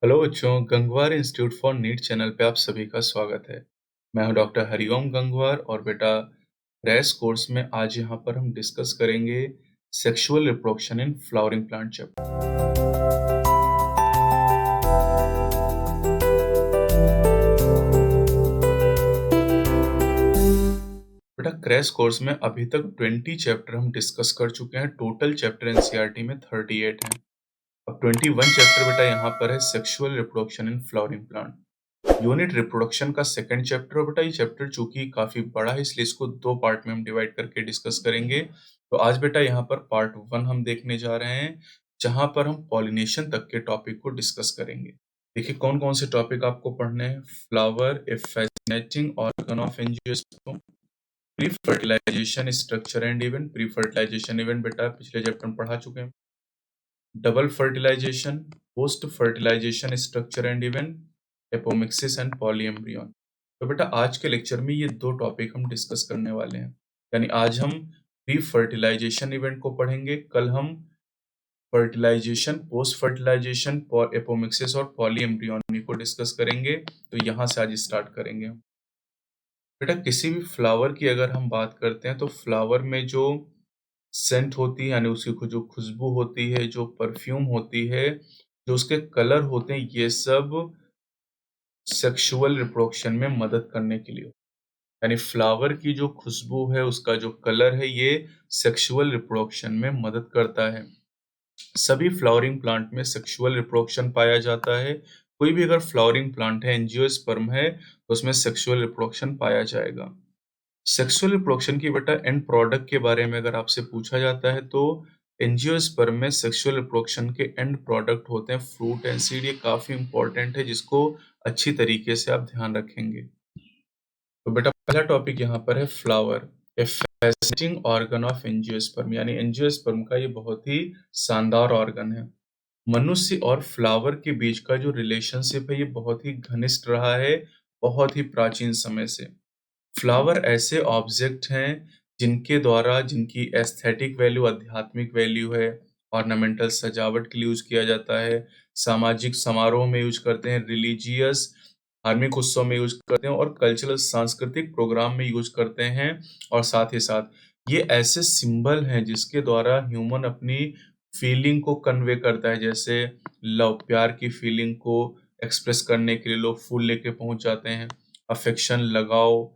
Hello बच्चों, Gangwar institute for NEET channel पे आप सभी का स्वागत है। मैं हूं डॉक्टर हरिओम गंगवार और बेटा क्रैश कोर्स में आज यहाँ पर हम डिस्कस करेंगे sexual reproduction in flowering plant chapter. बेटा क्रैश कोर्स में अभी तक 20 चैप्टर हम डिस्कस कर चुके हैं। टोटल चैप्टर एनसीईआरटी में 38 हैं। अब 21 चैप्टर बेटा यहाँ पर है sexual reproduction in flowering plant. Unit reproduction का सेकंड चैप्टर। बेटा ये चैप्टर चूंकि काफी बड़ा है इसलिए इसको दो पार्ट में हम डिवाइड करके डिस्कस करेंगे। तो आज बेटा यहाँ पर पार्ट 1 हम देखने जा रहे हैं, जहां पर हम पॉलिनेशन तक के टॉपिक को डिस्कस करेंगे। देखिए कौन कौन से टॉपिक आपको पढ़ने हैं। Flower, a fascinating organ of angiosperm, pre fertilisation structure and event. Pre fertilisation event बेटा पिछले चैप्टर में पढ़ा चुके हैं। Double fertilisation, post fertilisation structure and event, apomixis and polyembryony. तो बेटा आज के लेक्चर में ये दो टॉपिक हम डिस्कस करने वाले हैं। यानी आज हम प्री फर्टिलाइजेशन इवेंट को पढ़ेंगे, कल हम फर्टिलाइजेशन, पोस्ट फर्टिलाइजेशन, एपोमिक्सिस और पॉलीएम्ब्रियोनी को डिस्कस करेंगे। तो यहाँ से आज स्टार्ट करेंगे हम। बेटा किसी भी फ्लावर की अगर हम बात करते हैं तो फ्लावर में जो सेंट होती है यानी उसकी जो खुशबू होती है, जो परफ्यूम होती है, जो उसके कलर होते हैं, ये सब सेक्सुअल रिप्रोडक्शन में मदद करने के लिए। यानी फ्लावर की जो खुशबू है, उसका जो कलर है, ये सेक्सुअल रिप्रोडक्शन में मदद करता है। सभी फ्लावरिंग प्लांट में सेक्सुअल रिप्रोडक्शन पाया जाता है। कोई भी अगर फ्लावरिंग प्लांट है, एंजियोस्पर्म है, तो उसमें सेक्सुअल रिप्रोडक्शन पाया जाएगा। सेक्सुअल रिप्रोडक्शन की बेटा एंड प्रोडक्ट के बारे में अगर आपसे पूछा जाता है तो एंजियोस्पर्म में सेक्सुअल रिप्रोडक्शन के एंड प्रोडक्ट होते हैं फ्रूट एंड सीड। ये काफी इंपॉर्टेंट है, जिसको अच्छी तरीके से आप ध्यान रखेंगे। तो बेटा पहला टॉपिक यहाँ पर है flower, a fascinating organ of angiosperm. यानी एंजियोस्पर्म का ये बहुत ही शानदार ऑर्गन है। मनुष्य और फ्लावर के बीच का जो रिलेशनशिप है ये बहुत ही घनिष्ठ रहा है, बहुत ही प्राचीन समय से। फ्लावर ऐसे ऑब्जेक्ट हैं जिनके द्वारा, जिनकी एस्थेटिक वैल्यू, आध्यात्मिक वैल्यू है, ऑर्नामेंटल सजावट के लिए यूज किया जाता है, सामाजिक समारोह में यूज करते हैं, रिलीजियस धार्मिक उत्सव में यूज करते हैं और कल्चरल सांस्कृतिक प्रोग्राम में यूज करते हैं। और साथ ही साथ ये ऐसे सिंबल हैं जिसके द्वारा ह्यूमन अपनी फीलिंग को कन्वे करता है। जैसे लव, प्यार की फीलिंग को एक्सप्रेस करने के लिए लोग फूल लेके पहुंच जाते हैं। अफेक्शन, लगाव,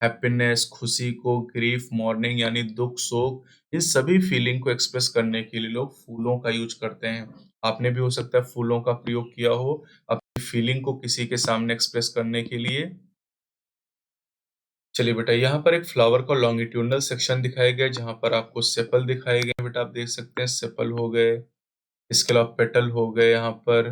हैप्पीनेस, खुशी को, ग्रीफ, मॉर्निंग यानी दुख, शोक, इन सभी फीलिंग को एक्सप्रेस करने के लिए लोग फूलों का यूज करते हैं। आपने भी हो सकता है फूलों का प्रयोग किया हो अपनी फीलिंग को किसी के सामने एक्सप्रेस करने के लिए। चलिए बेटा यहाँ पर एक फ्लावर का लॉन्गिट्यूडनल सेक्शन दिखाया गया है, जहां पर आपको सेपल दिखाए गए हैं। बेटा आप देख सकते हैं सेपल हो गए, इसके अलावा पेटल हो गए, यहाँ पर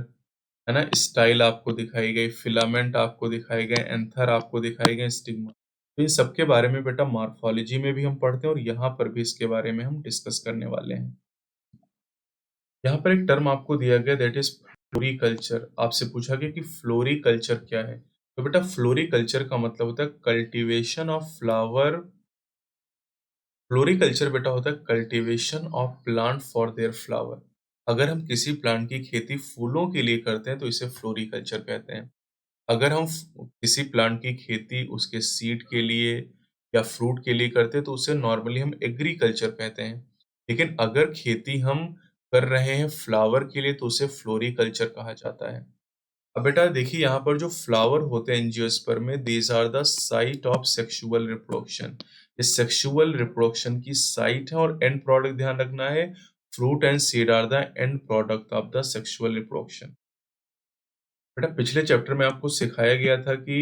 है ना, स्टाइल आपको दिखाई गई, फिलामेंट आपको दिखाए गए, एंथर आपको दिखाए गए, स्टिग्मा। तो इन सबके बारे में बेटा मॉर्फोलॉजी में भी हम पढ़ते हैं और यहाँ पर भी इसके बारे में हम डिस्कस करने वाले हैं। यहाँ पर एक टर्म आपको दिया गया, दैट इज फ्लोरिकल्चर। आपसे पूछा गया कि फ्लोरिकल्चर क्या है। तो बेटा फ्लोरिकल्चर का मतलब होता है कल्टीवेशन ऑफ फ्लावर। फ्लोरिकल्चर बेटा होता है cultivation of plant for their flower. अगर हम किसी प्लांट की खेती फूलों के लिए करते हैं तो इसे फ्लोरिकल्चर कहते हैं। अगर हम किसी प्लांट की खेती उसके सीड के लिए या फ्रूट के लिए करते हैं तो उसे नॉर्मली हम एग्रीकल्चर कहते हैं। लेकिन अगर खेती हम कर रहे हैं फ्लावर के लिए तो उसे फ्लोरिकल्चर कहा जाता है। अब बेटा देखिए यहाँ पर जो फ्लावर होते हैं एंजियोस्पर्म में, these are the site of sexual reproduction. इस सेक्सुअल रिप्रोडक्शन की साइट है और एंड प्रोडक्ट ध्यान रखना है, fruit and seed are the end product of the sexual reproduction. बेटा पिछले चैप्टर में आपको सिखाया गया था कि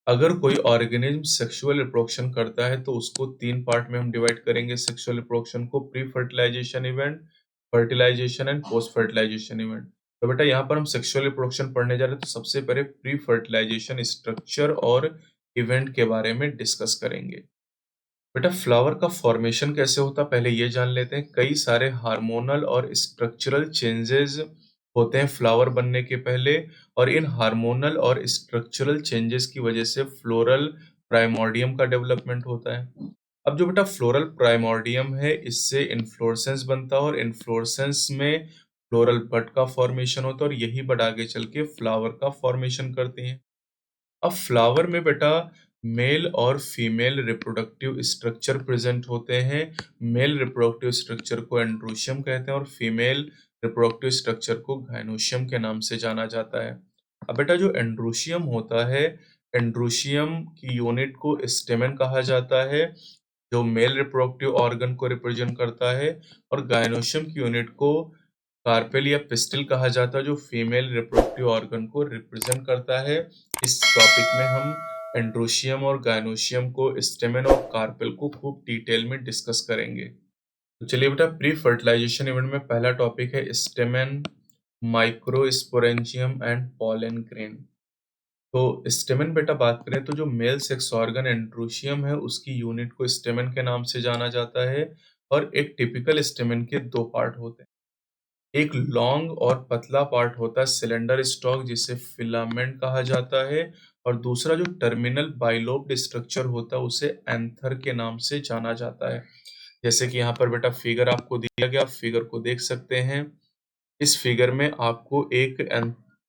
अगर कोई ऑर्गेनिज्म सेक्सुअल रिप्रोडक्शन करता है तो उसको 3 पार्ट में हम डिवाइड करेंगे सेक्सुअल रिप्रोडक्शन को, pre fertilisation event, fertilisation and post fertilisation event. तो बेटा यहाँ पर हम सेक्सुअल रिप्रोडक्शन पढ़ने जा रहे हैं, तो सबसे पहले प्री फर्टिलाइजेशन स्ट्रक्चर और इवेंट के बारे में डिस्कस करेंगे। बेटा फ्लावर का फॉर्मेशन कैसे होता है पहले ये जान लेते हैं। कई सारे हार्मोनल और स्ट्रक्चरल चेंजेस होते हैं फ्लावर बनने के पहले, और इन हार्मोनल और स्ट्रक्चरल चेंजेस की वजह से फ्लोरल प्राइमोर्डियम का डेवलपमेंट होता है। अब जो बेटा फ्लोरल प्राइमोर्डियम है, इससे इन्फ्लोरेसेंस बनता है और इन्फ्लोरेसेंस में फ्लोरल बड का फॉर्मेशन होता है और यही बड आगे चल के फ्लावर का फॉर्मेशन करती हैं। अब फ्लावर में बेटा मेल और फीमेल रिप्रोडक्टिव स्ट्रक्चर प्रेजेंट होते हैं। मेल रिप्रोडक्टिव स्ट्रक्चर को एंड्रोशियम कहते हैं और फीमेल रिप्रोडक्टिव स्ट्रक्चर को गाइनोशियम के नाम से जाना जाता है। अब बेटा जो एंड्रोशियम होता है, एंड्रोशियम की यूनिट को स्टेमेन कहा जाता है, जो मेल रिप्रोडक्टिव ऑर्गन को रिप्रेजेंट करता है, और गाइनोशियम की यूनिट को कार्पेल या पिस्टिल कहा जाता है, जो फीमेल रिप्रोडक्टिव ऑर्गन को रिप्रेजेंट करता है। इस टॉपिक में हम एंड्रोशियम और गाइनोशियम को, स्टेमेन और कार्पेल को खूब डिटेल में डिस्कस करेंगे। तो चलिए बेटा, प्री फर्टिलाइजेशन इवेंट में पहला टॉपिक है stamen, microsporangium and pollen grain. तो स्टेमेन बेटा बात करें तो जो मेल सेक्स ऑर्गन एंड्रोशियम है उसकी यूनिट को स्टेमेन के नाम से जाना जाता है, और एक टिपिकल स्टेमेन के दो पार्ट होते हैं। एक लॉन्ग और पतला पार्ट होता है सिलेंडर स्टॉक, जिसे फिलामेंट कहा जाता है, और दूसरा जो टर्मिनल बाइलोब्ड स्ट्रक्चर होता है उसे एंथर के नाम से जाना जाता है। जैसे कि यहाँ पर बेटा फिगर आपको दिया गया, आप फिगर को देख सकते हैं। इस फिगर में आपको एक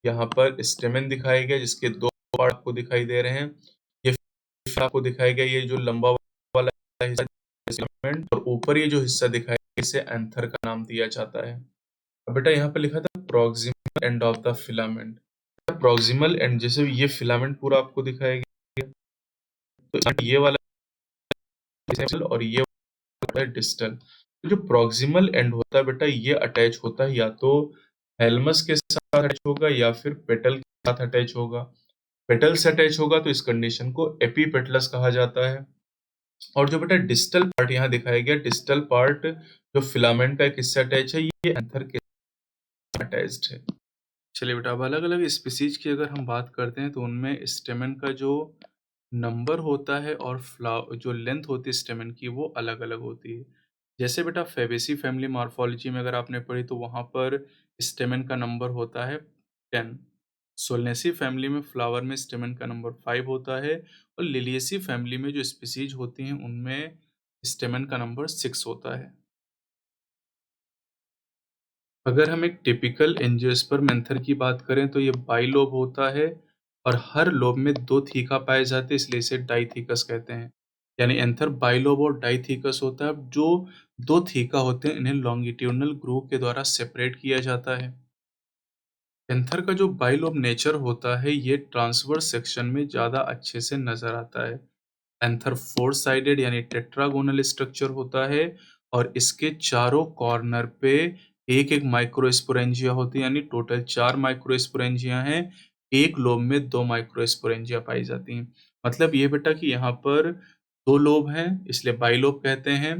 यहाँ पर स्टेमेन दिखाया गया जिसके दो पार्ट आपको दिखाई दे रहे हैं। ये फिगर आपको दिखाया गया, ये जो लंबा वाला हिस्सा फिलामेंट, और ऊपर ये जो हिस्सा दिखाया गया इसे एंथर का नाम दिया जाता है। अब बेटा यहाँ पे लिखा था proximal end of the filament. Proximal and, जैसे ये फिलामेंट पूरा आपको दिखाया गया, तो ये वाला और ये वाला है डिस्टल। तो जो प्रॉक्सिमल एंड होता है बेटा, ये अटैच होता है या तो हेलमस के साथ अटैच होगा या फिर पेटल के साथ अटैच होगा। पेटल से अटैच होगा तो इस कंडीशन को एपीपेटलस कहा जाता है। और जो बेटा डिस्टल पार्ट यहाँ दिखाया गया, डिस्टल पार्ट जो फिलामेंट का किससे अटैच है, ये एंथर के अटैच्ड है। चलिए बेटा, अब अलग अलग स्पीसीज की अगर हम बात करते हैं तो उनमें स्टेमन का जो नंबर होता है और जो लेंथ होती है स्टेमन की वो अलग अलग होती है। जैसे बेटा फेबेसी फैमिली मॉर्फोलॉजी में अगर आपने पढ़ी तो वहाँ पर स्टेमन का नंबर होता है 10। सोलनेसी फैमिली में फ्लावर में स्टेमन का नंबर 5 होता है, और लिलियसी फैमिली में जो स्पीसीज होती हैं उनमें स्टेमन का नंबर 6 होता है। अगर हम एक टिपिकल एंजियोस्पर्म एंथर की बात करें तो ये बाइलोब होता है, और हर लोब में 2 थीका पाए जाते हैं, इसलिए इसे डाइथीकस कहते हैं। यानी एंथर बाइलोब और डाइथीकस होता है। जो 2 थीका होते हैं इन्हें लॉन्गिट्यूडनल ग्रूव के द्वारा सेपरेट किया जाता है। एंथर का जो बाइलोब नेचर होता है ये ट्रांसवर्स सेक्शन में ज़्यादा अच्छे से नज़र आता है। एंथर 4 साइडेड यानी टेट्रागोनल स्ट्रक्चर होता है, और इसके चारों कॉर्नर पे एक एक माइक्रोस्पोरेंजिया होती है, यानी टोटल 4 माइक्रोस्पोरेंजिया हैं। एक लोब में 2 माइक्रोस्पोरेंजिया पाई जाती हैं। मतलब ये बेटा कि यहाँ पर 2 लोब हैं इसलिए बाइलोब कहते हैं,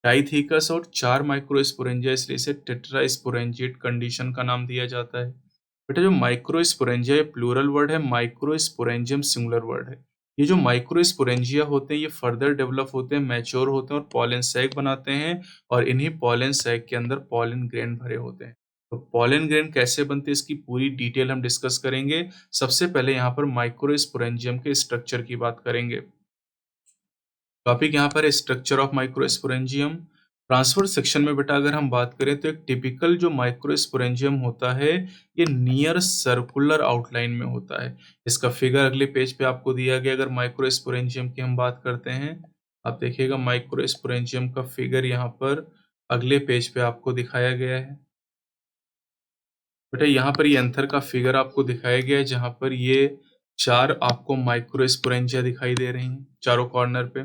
डाइथीकस और 4 माइक्रोस्पोरेंजिया इसलिए इसे टेट्रास्पोरेंजिएट कंडीशन का नाम दिया जाता है। बेटा जो माइक्रोस्पोरेंजिया ये प्लूरल वर्ड है, माइक्रोस्पोरेंजियम सिंगुलर वर्ड है। ये जो माइक्रोस्पोरेंजिया होते हैं ये फर्दर डेवलप होते हैं, मैच्योर होते हैं और पॉलन सैक बनाते हैं, और इन्हीं पॉलन सैक के अंदर पॉलन ग्रेन भरे होते हैं। तो पॉलन ग्रेन कैसे बनते हैं इसकी पूरी डिटेल हम डिस्कस करेंगे। सबसे पहले यहाँ पर माइक्रोस्पोरेंजियम के स्ट्रक्चर की बात करेंगे। टॉपिक यहाँ पर है structure of microsporangium. Transverse section में बेटा अगर हम बात करें तो एक टिपिकल जो माइक्रोस्पोरेंजियम होता है ये नियर सर्कुलर आउटलाइन में होता है। इसका फिगर अगले पेज पे आपको दिया गया। अगर माइक्रोस्पोरेंजियम की हम बात करते हैं, आप देखिएगा माइक्रोस्पोरेंजियम का फिगर यहाँ पर अगले पेज पे आपको दिखाया गया है। बेटा यहाँ पर ये एंथर का फिगर आपको दिखाया गया है, जहाँ पर ये 4 आपको माइक्रोस्पोरेंजिया दिखाई दे रही हैं चारों कॉर्नर पे।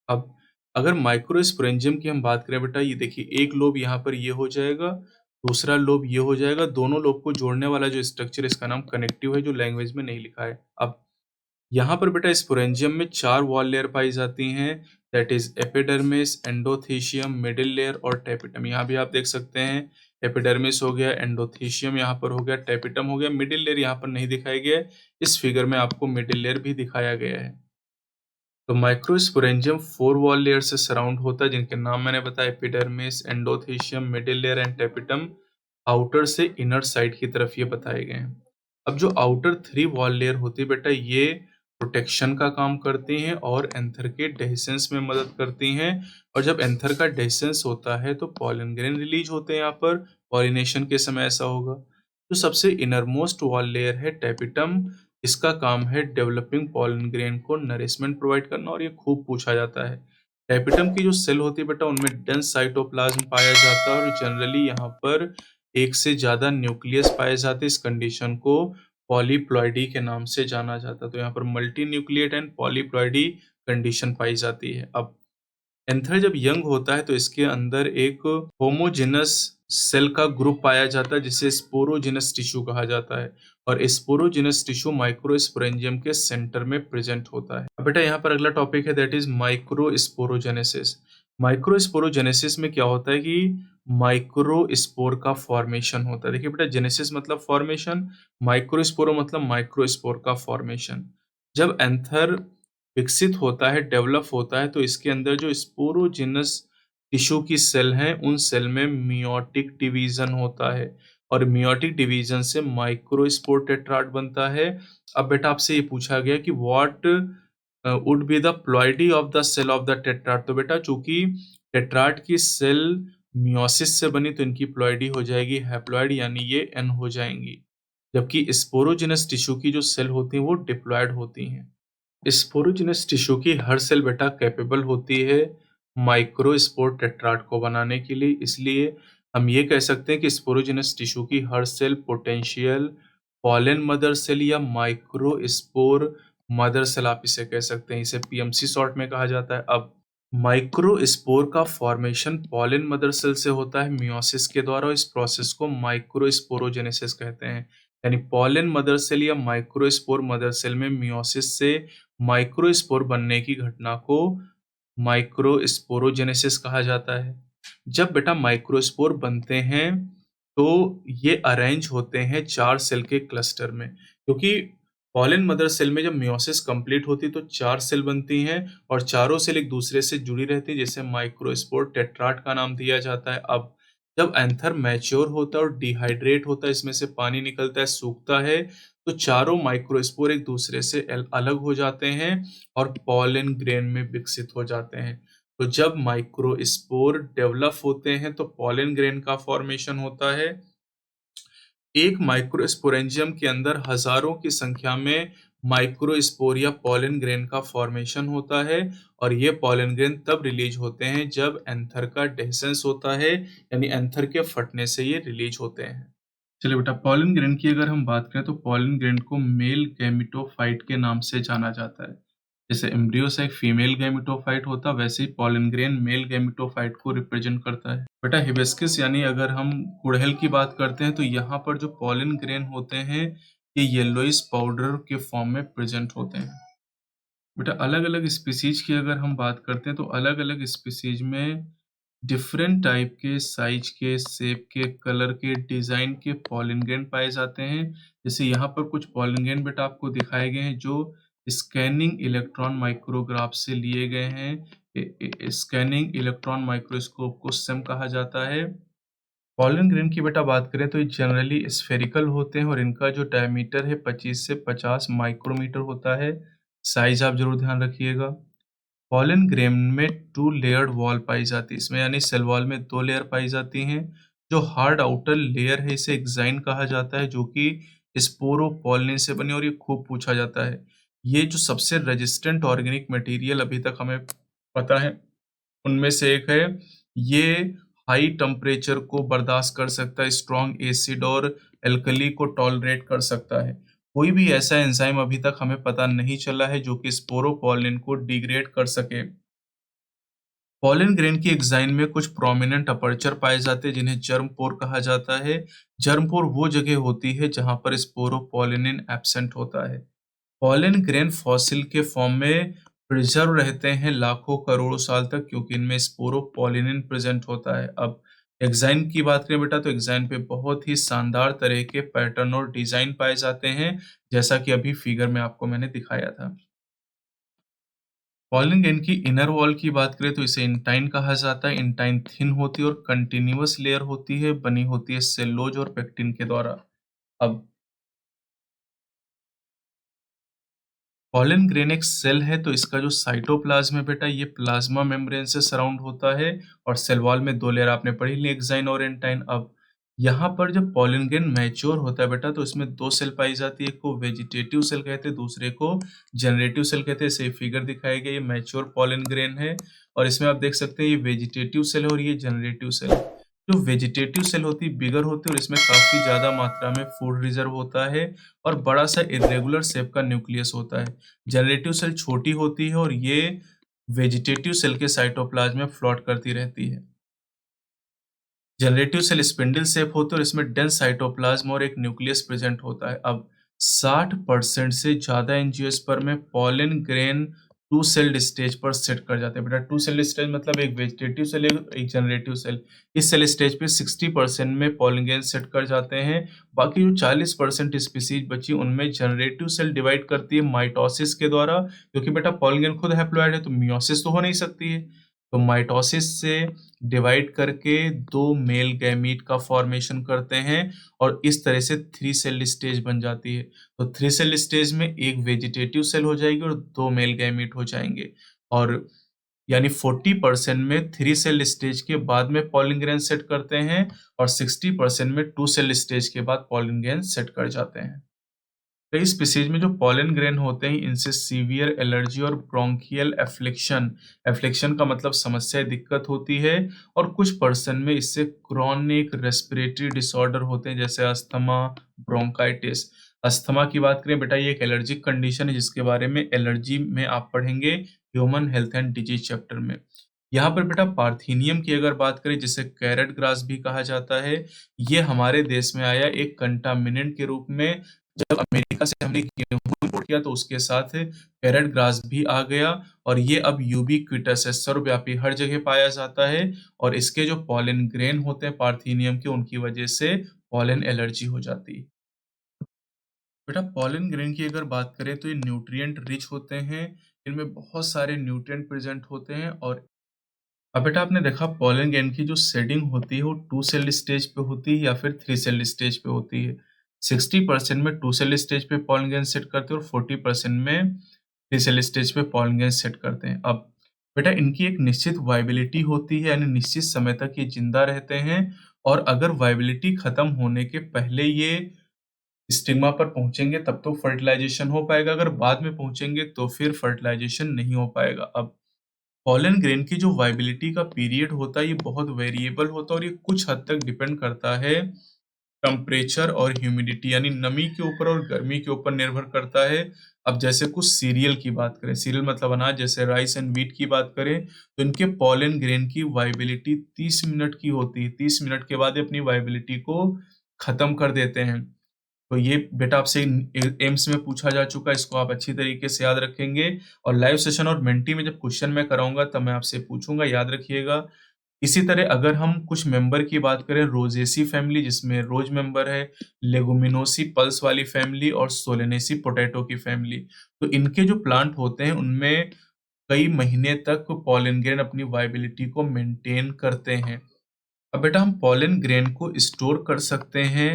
अब अगर माइक्रोस्पोरेंजियम की हम बात करें बेटा, ये देखिए एक लोब यहाँ पर ये हो जाएगा, दूसरा लोब ये हो जाएगा। दोनों लोब को जोड़ने वाला जो स्ट्रक्चर इसका नाम कनेक्टिव है, जो लैंग्वेज में नहीं लिखा है। अब यहाँ पर बेटा स्पोरेंजियम में 4 वॉल लेयर पाई जाती हैं, that is epidermis, endothecium, middle layer और टेपिटम। यहाँ भी आप देख सकते हैं एपिडर्मिस हो गया, एंडोथीशियम यहाँ पर हो गया, टेपिटम हो गया। मिडिल लेयर यहाँ पर नहीं दिखाया गया है, इस फिगर में आपको मिडिल लेयर भी दिखाया गया है। तो माइक्रोस्पोरेंजियम 4 वॉल लेयर से सराउंड होता है, जिनके नाम मैंने बताया epidermis, endothecium, middle layer and tapetum. Outer से इनर साइड की तरफ ये बताए गए हैं। अब जो आउटर 3 वॉल लेयर होती है बेटा, ये प्रोटेक्शन का काम करती हैं और एंथर के डेhiscence में मदद करती हैं। और जब एंथर का डेhiscence होता है तो पॉलन ग्रेन रिलीज होते हैं, यहाँ पर पॉलिनेशन के समय ऐसा होगा। जो सबसे इनरमोस्ट वॉल लेयर है टेपिटम, इसका काम है डेवलपिंग पॉलन ग्रेन को नरिशमेंट प्रोवाइड करना, और ये खूब पूछा जाता है। टेपिटम की जो सेल होती है बेटा, उनमें डेंस साइटोप्लाज्म पाया जाता है और जनरली यहाँ पर एक से ज्यादा न्यूक्लियस पाए जाते हैं। इस कंडीशन को पॉलीप्लॉइडी के नाम से जाना जाता है। तो यहाँ पर multinucleate and polyploidy condition पाई जाती है। अब एंथर जब यंग होता है तो इसके अंदर एक होमोजेनस सेल का ग्रुप पाया जाता है जिसे स्पोरोजेनस टिश्यू कहा जाता है, और स्पोरोजेनस टिश्यू माइक्रोस्पोरेंजियम के सेंटर में प्रेजेंट होता है। अब बेटा यहाँ पर अगला टॉपिक है, दैट इज माइक्रोस्पोरोजेनेसिस। माइक्रोस्पोरोजेनेसिस में क्या होता है कि माइक्रोस्पोर का फॉर्मेशन होता है। देखिए बेटा, जेनेसिस मतलब फॉर्मेशन, माइक्रोस्पोरो मतलब माइक्रोस्पोर का फॉर्मेशन। जब एंथर विकसित होता है, डेवलप होता है, तो इसके अंदर जो स्पोरोजेनस टिश्यू की सेल हैं, उन सेल में मियोटिक डिवीजन होता है, और मियोटिक डिवीजन से माइक्रोस्पोर टेट्राड बनता है। अब बेटा आपसे ये पूछा गया कि what would be the ploidy of the cell of the tetrad. तो बेटा चूंकि टेट्राड की सेल मियोसिस से बनी तो इनकी प्लॉइडी हो जाएगी हैप्लॉइड, यानी ये एन हो जाएंगी। जबकि स्पोरोजेनस टिश्यू की जो सेल होती हैं वो डिप्लॉयड होती हैं। स्पोरोजेनस टिश्यू की हर सेल बेटा कैपेबल होती है माइक्रोस्पोर टेट्राड को बनाने के लिए, इसलिए हम ये कह सकते हैं कि स्पोरोजेनस टिश्यू की हर cell potential pollen mother cell या माइक्रोस्पोर मदर सेल आप इसे कह सकते हैं। इसे पीएमसी शॉर्ट में कहा जाता है। अब माइक्रोस्पोर का फॉर्मेशन पॉलन मदर सेल से होता है मियोसिस के द्वारा, और इस प्रोसेस को माइक्रोस्पोरोजेनेसिस कहते हैं। यानी पॉलन मदर सेल या माइक्रोस्पोर मदर सेल में मियोसिस से माइक्रोस्पोर बनने की घटना को माइक्रोस्पोरोजेनेसिस कहा जाता है। जब बेटा माइक्रोस्पोर बनते हैं तो ये अरेंज होते हैं 4 सेल के क्लस्टर में, क्योंकि पॉलन मदर सेल में जब मियोसिस कंप्लीट होती है तो 4 सेल बनती हैं, और चारों सेल एक दूसरे से जुड़ी रहती है, जिसे माइक्रोस्पोर टेट्राड का नाम दिया जाता है। अब जब एंथर मैच्योर होता है और डिहाइड्रेट होता है, इसमें से पानी निकलता है, सूखता है, तो चारों माइक्रोस्पोर एक दूसरे से अलग हो जाते हैं और पॉलन ग्रेन में विकसित हो जाते हैं। तो जब माइक्रोस्पोर डेवलप होते हैं तो पॉलन ग्रेन का फॉर्मेशन होता है। एक माइक्रोस्पोरेंजियम के अंदर हजारों की संख्या में माइक्रोस्पोर या पॉलन ग्रेन का फॉर्मेशन होता है, और ये पॉलन ग्रेन तब रिलीज होते हैं जब एंथर का डेhiscence होता है, यानी एंथर के फटने से ये रिलीज होते हैं। चलिए बेटा, पॉलन ग्रेन की अगर हम बात करें तो पॉलन ग्रेन को मेल गैमेटोफाइट के नाम से जाना जाता है। जैसे एम्ब्रियो से एक फीमेल गैमेटोफाइट होता है, वैसे ही पॉलन ग्रेन मेल गैमेटोफाइट को रिप्रेजेंट करता है। बेटा हिबिस्कस यानी अगर हम गुड़हल की बात करते हैं तो यहाँ पर जो पॉलन ग्रेन होते हैं ये येलोइश पाउडर के फॉर्म में प्रेजेंट होते हैं। बेटा अलग अलग स्पीसीज की अगर हम बात करते हैं तो अलग अलग स्पीसीज में डिफरेंट टाइप के साइज के, शेप के, कलर के, डिजाइन के पॉलन ग्रेन पाए जाते हैं। जैसे यहाँ पर कुछ पॉलन ग्रेन बेटा आपको दिखाए गए हैं जो स्कैनिंग इलेक्ट्रॉन माइक्रोग्राफ से लिए गए हैं। स्कैनिंग इलेक्ट्रॉन माइक्रोस्कोप को SEM कहा जाता है। पॉलन ग्रेन की बेटा बात करें तो ये जनरली स्फेरिकल होते हैं और इनका जो डायमीटर है 25 से 50 माइक्रोमीटर होता है। साइज आप जरूर ध्यान रखिएगा। पॉलन ग्रेन में 2 लेयर्ड वॉल पाई जाती है, इसमें यानी सेल वॉल में 2 लेयर पाई जाती हैं। जो हार्ड आउटर लेयर है इसे एक्साइन कहा जाता है, जो कि स्पोरोपोलिन से बनी, और ये खूब पूछा जाता है। ये जो सबसे रेजिस्टेंट ऑर्गेनिक मटेरियल अभी तक हमें पता है उनमें से एक है। ये हाई टेम्परेचर को बर्दाश्त कर सकता है, स्ट्रॉन्ग एसिड और एल्कली को टॉलरेट कर सकता है। कोई भी ऐसा एंजाइम अभी तक हमें पता नहीं चला है जो कि स्पोरोपोलिन को डिग्रेड कर सके। पॉलन ग्रेन की एक्साइन में कुछ प्रोमिनेंट अपर्चर पाए जाते हैं जिन्हें जर्म पोर कहा जाता है। जर्म पोर वो जगह होती है जहां पर स्पोरोपोलिन एब्सेंट होता है। पॉलन ग्रेन फॉसिल के फॉर्म में प्रिजर्व रहते हैं लाखों करोड़ों साल तक, क्योंकि इनमें स्पोरोपोलिन प्रेजेंट होता है। अब एक्साइन की बात करें बेटा तो एक्साइन पे बहुत ही शानदार तरह के पैटर्न और डिजाइन पाए जाते हैं, जैसा कि अभी फिगर में आपको मैंने दिखाया था। पॉलन ग्रेन की इनर वॉल की बात करें तो इसे इंटाइन कहा जाता है। इंटाइन थिन होती है और कंटिन्यूअस लेयर होती है, बनी होती है सेल्यूलोज और पेक्टिन के द्वारा। अब पॉलन ग्रेन एक सेल है, तो इसका जो साइटोप्लाज्म है बेटा, ये प्लाज्मा मेम्ब्रेन से सराउंड होता है और सेल वॉल में 2 लेयर आपने पढ़ी ली, एक्साइन और एंटाइन। अब यहाँ पर जब पॉलन ग्रेन मैच्योर होता है बेटा, तो इसमें 2 सेल पाई जाती है, एक को वेजिटेटिव सेल कहते हैं, दूसरे को जनरेटिव सेल कहते हैं। इसे फिगर दिखाया गया, ये मैच्योर पॉलन ग्रेन है और इसमें आप देख सकते हैं ये वेजिटेटिव सेल है और ये जनरेटिव सेल है। जो वेजिटेटिव सेल होती है बिगर होती है और इसमें काफ़ी ज़्यादा मात्रा में फूड रिजर्व होता है और बड़ा-सा इर्रेगुलर शेप का न्यूक्लियस होता है। जनरेटिव सेल छोटी होती है और ये वेजिटेटिव सेल के साइटोप्लाज्म में फ्लोट करती रहती है। जनरेटिव सेल स्पिंडल शेप होते हैं और इसमें डेंस साइटोप्लाज्म और एक न्यूक्लियस प्रेजेंट होता है। अब 60% से ज़्यादा एंजियोस्पर्म में pollen grain two celled stage पर सेट कर जाते हैं। बेटा टू सेल्ड स्टेज मतलब एक वेजिटेटिव सेल एक जनरेटिव सेल। इस सेल स्टेज पे 60% में पॉलन ग्रेन सेट कर जाते हैं। बाकी जो 40% स्पीसीज बची उनमें जनरेटिव सेल डिवाइड करती है माइटोसिस के द्वारा, क्योंकि बेटा पॉलन ग्रेन खुद हैप्लॉइड है तो मियोसिस तो हो नहीं सकती है। तो माइटोसिस से डिवाइड करके 2 मेल गैमीट का फॉर्मेशन करते हैं और इस तरह से 3 सेल स्टेज बन जाती है। तो 3 सेल स्टेज में एक वेजिटेटिव सेल हो जाएगी और 2 मेल गैमीट हो जाएंगे और यानी 40% में 3 सेल स्टेज के बाद में पॉलन ग्रेन सेट करते हैं और 60% में 2 सेल स्टेज के बाद पॉलन ग्रेन सेट कर जाते हैं। कई स्पीसीज में जो पॉलन ग्रेन होते हैं इनसे सीवियर एलर्जी और ब्रोंकियल एफ्लिक्शन एफ्लिक्शन का मतलब समस्या दिक्कत होती है और कुछ पर्सन में इससे क्रोनिक रेस्पिरेटरी डिसऑर्डर होते हैं जैसे अस्थमा, ब्रोंकाइटिस। अस्थमा की बात करें बेटा, ये एक एलर्जिक कंडीशन है जिसके बारे में एलर्जी में आप पढ़ेंगे human health and disease chapter में। यहाँ पर बेटा पार्थेनियम की अगर बात करें जिसे कैरेट ग्रास भी कहा जाता है, ये हमारे देश में आया एक कंटामिनेंट के रूप में। जब अमेरिका से हमने गेहूं इम्पोर्ट किया तो उसके साथ कैरेट ग्रास भी आ गया और ये अब यूबिक्विटस है, सर्वव्यापी हर जगह पाया जाता है और इसके जो पॉलन ग्रेन होते हैं पार्थेनियम के, उनकी वजह से पॉलन एलर्जी हो जाती है। बेटा पॉलन ग्रेन की अगर बात करें तो ये न्यूट्रिएंट रिच होते हैं, इनमें बहुत सारे न्यूट्रिएंट प्रेजेंट होते हैं और अब बेटा आपने देखा पॉलन ग्रेन की जो शेडिंग होती है वो 2 सेल स्टेज पे होती है या फिर 3 सेल स्टेज पे होती है। 60% में 2 सेल स्टेज पे पॉलन ग्रेन सेट करते हैं और 40% में 3 सेल स्टेज पे पॉलन ग्रेन सेट करते हैं। अब बेटा इनकी एक निश्चित वाइबिलिटी होती है, यानी निश्चित समय तक ये जिंदा रहते हैं और अगर वाइबिलिटी खत्म होने के पहले ये स्टिग्मा पर पहुंचेंगे तब तो फर्टिलाइजेशन हो पाएगा, अगर बाद में पहुंचेंगे तो फिर फर्टिलाइजेशन नहीं हो पाएगा। अब पॉलन ग्रेन की जो वाइबिलिटी का पीरियड होता है ये बहुत वेरिएबल होता है और ये कुछ हद तक डिपेंड करता है टेम्परेचर और ह्यूमिडिटी यानी नमी के ऊपर और गर्मी के ऊपर निर्भर करता है। अब जैसे कुछ सीरियल की बात करें, सीरियल मतलब अनाज, जैसे राइस एंड व्हीट की बात करें तो इनके पॉलन ग्रेन की वाइबिलिटी 30 मिनट की होती है। 30 मिनट के बाद ये अपनी वाइबिलिटी को खत्म कर देते हैं। तो ये बेटा आपसे एम्स में पूछा जा चुका है, इसको आप अच्छी तरीके से याद रखेंगे और लाइव सेशन और मेंटी में जब क्वेश्चन मैं कराऊंगा तब मैं आपसे पूछूंगा, याद रखिएगा। इसी तरह अगर हम कुछ मेंबर की बात करें, रोजेसी फैमिली जिसमें रोज मेंबर है, लेगुमिनोसी पल्स वाली फैमिली और सोलेनेसी पोटैटो की फैमिली, तो इनके जो प्लांट होते हैं उनमें कई महीने तक पॉलन ग्रेन अपनी वाइबिलिटी को मेंटेन करते हैं। अब बेटा हम पॉलन ग्रेन को स्टोर कर सकते हैं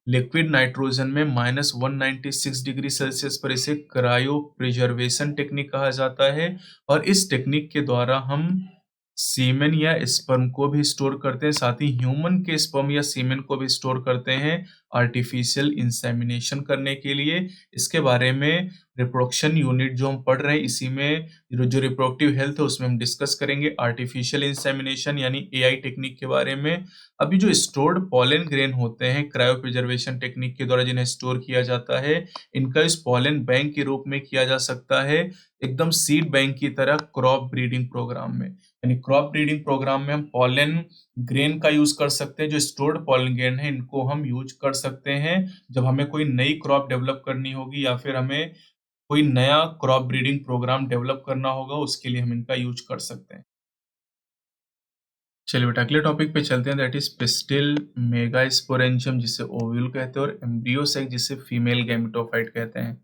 लिक्विड नाइट्रोजन में -196 डिग्री सेल्सियस पर। इसे क्रायो प्रिजर्वेशन टेक्निक कहा जाता है और इस टेक्निक के द्वारा हम सीमेन या स्पर्म को भी स्टोर करते हैं, साथ ही ह्यूमन के स्पर्म या सीमेन को भी स्टोर करते हैं आर्टिफिशियल इंसेमिनेशन करने के लिए। इसके बारे में रिप्रोडक्शन यूनिट जो हम पढ़ रहे हैं इसी में जो रिप्रोडक्टिव हेल्थ है उसमें हम डिस्कस करेंगे आर्टिफिशियल इंसेमिनेशन यानी एआई टेक्निक के बारे में। अभी जो स्टोर्ड पॉलन ग्रेन होते हैं क्रायो प्रिजर्वेशन टेक्निक के द्वारा जिन्हें स्टोर किया जाता है, इनका इस पॉलन बैंक के रूप में किया जा सकता है, एकदम सीड बैंक की तरह क्रॉप ब्रीडिंग प्रोग्राम में। यानी क्रॉप ब्रीडिंग प्रोग्राम में हम पॉलन ग्रेन का यूज कर सकते हैं, जो स्टोर्ड पॉलन ग्रेन है इनको हम यूज कर सकते हैं जब हमें कोई नई क्रॉप डेवलप करनी होगी या फिर हमें कोई नया क्रॉप ब्रीडिंग प्रोग्राम डेवलप करना होगा, उसके लिए हम इनका यूज कर सकते हैं। चलिए बेटा अगले टॉपिक पे चलते हैं, दैट इज पिस्टिल मेगास्पोरेंजियम जिसे ओव्यूल कहते हैं और एम्ब्रियो सैक जिसे फीमेल गैमेटोफाइट कहते हैं।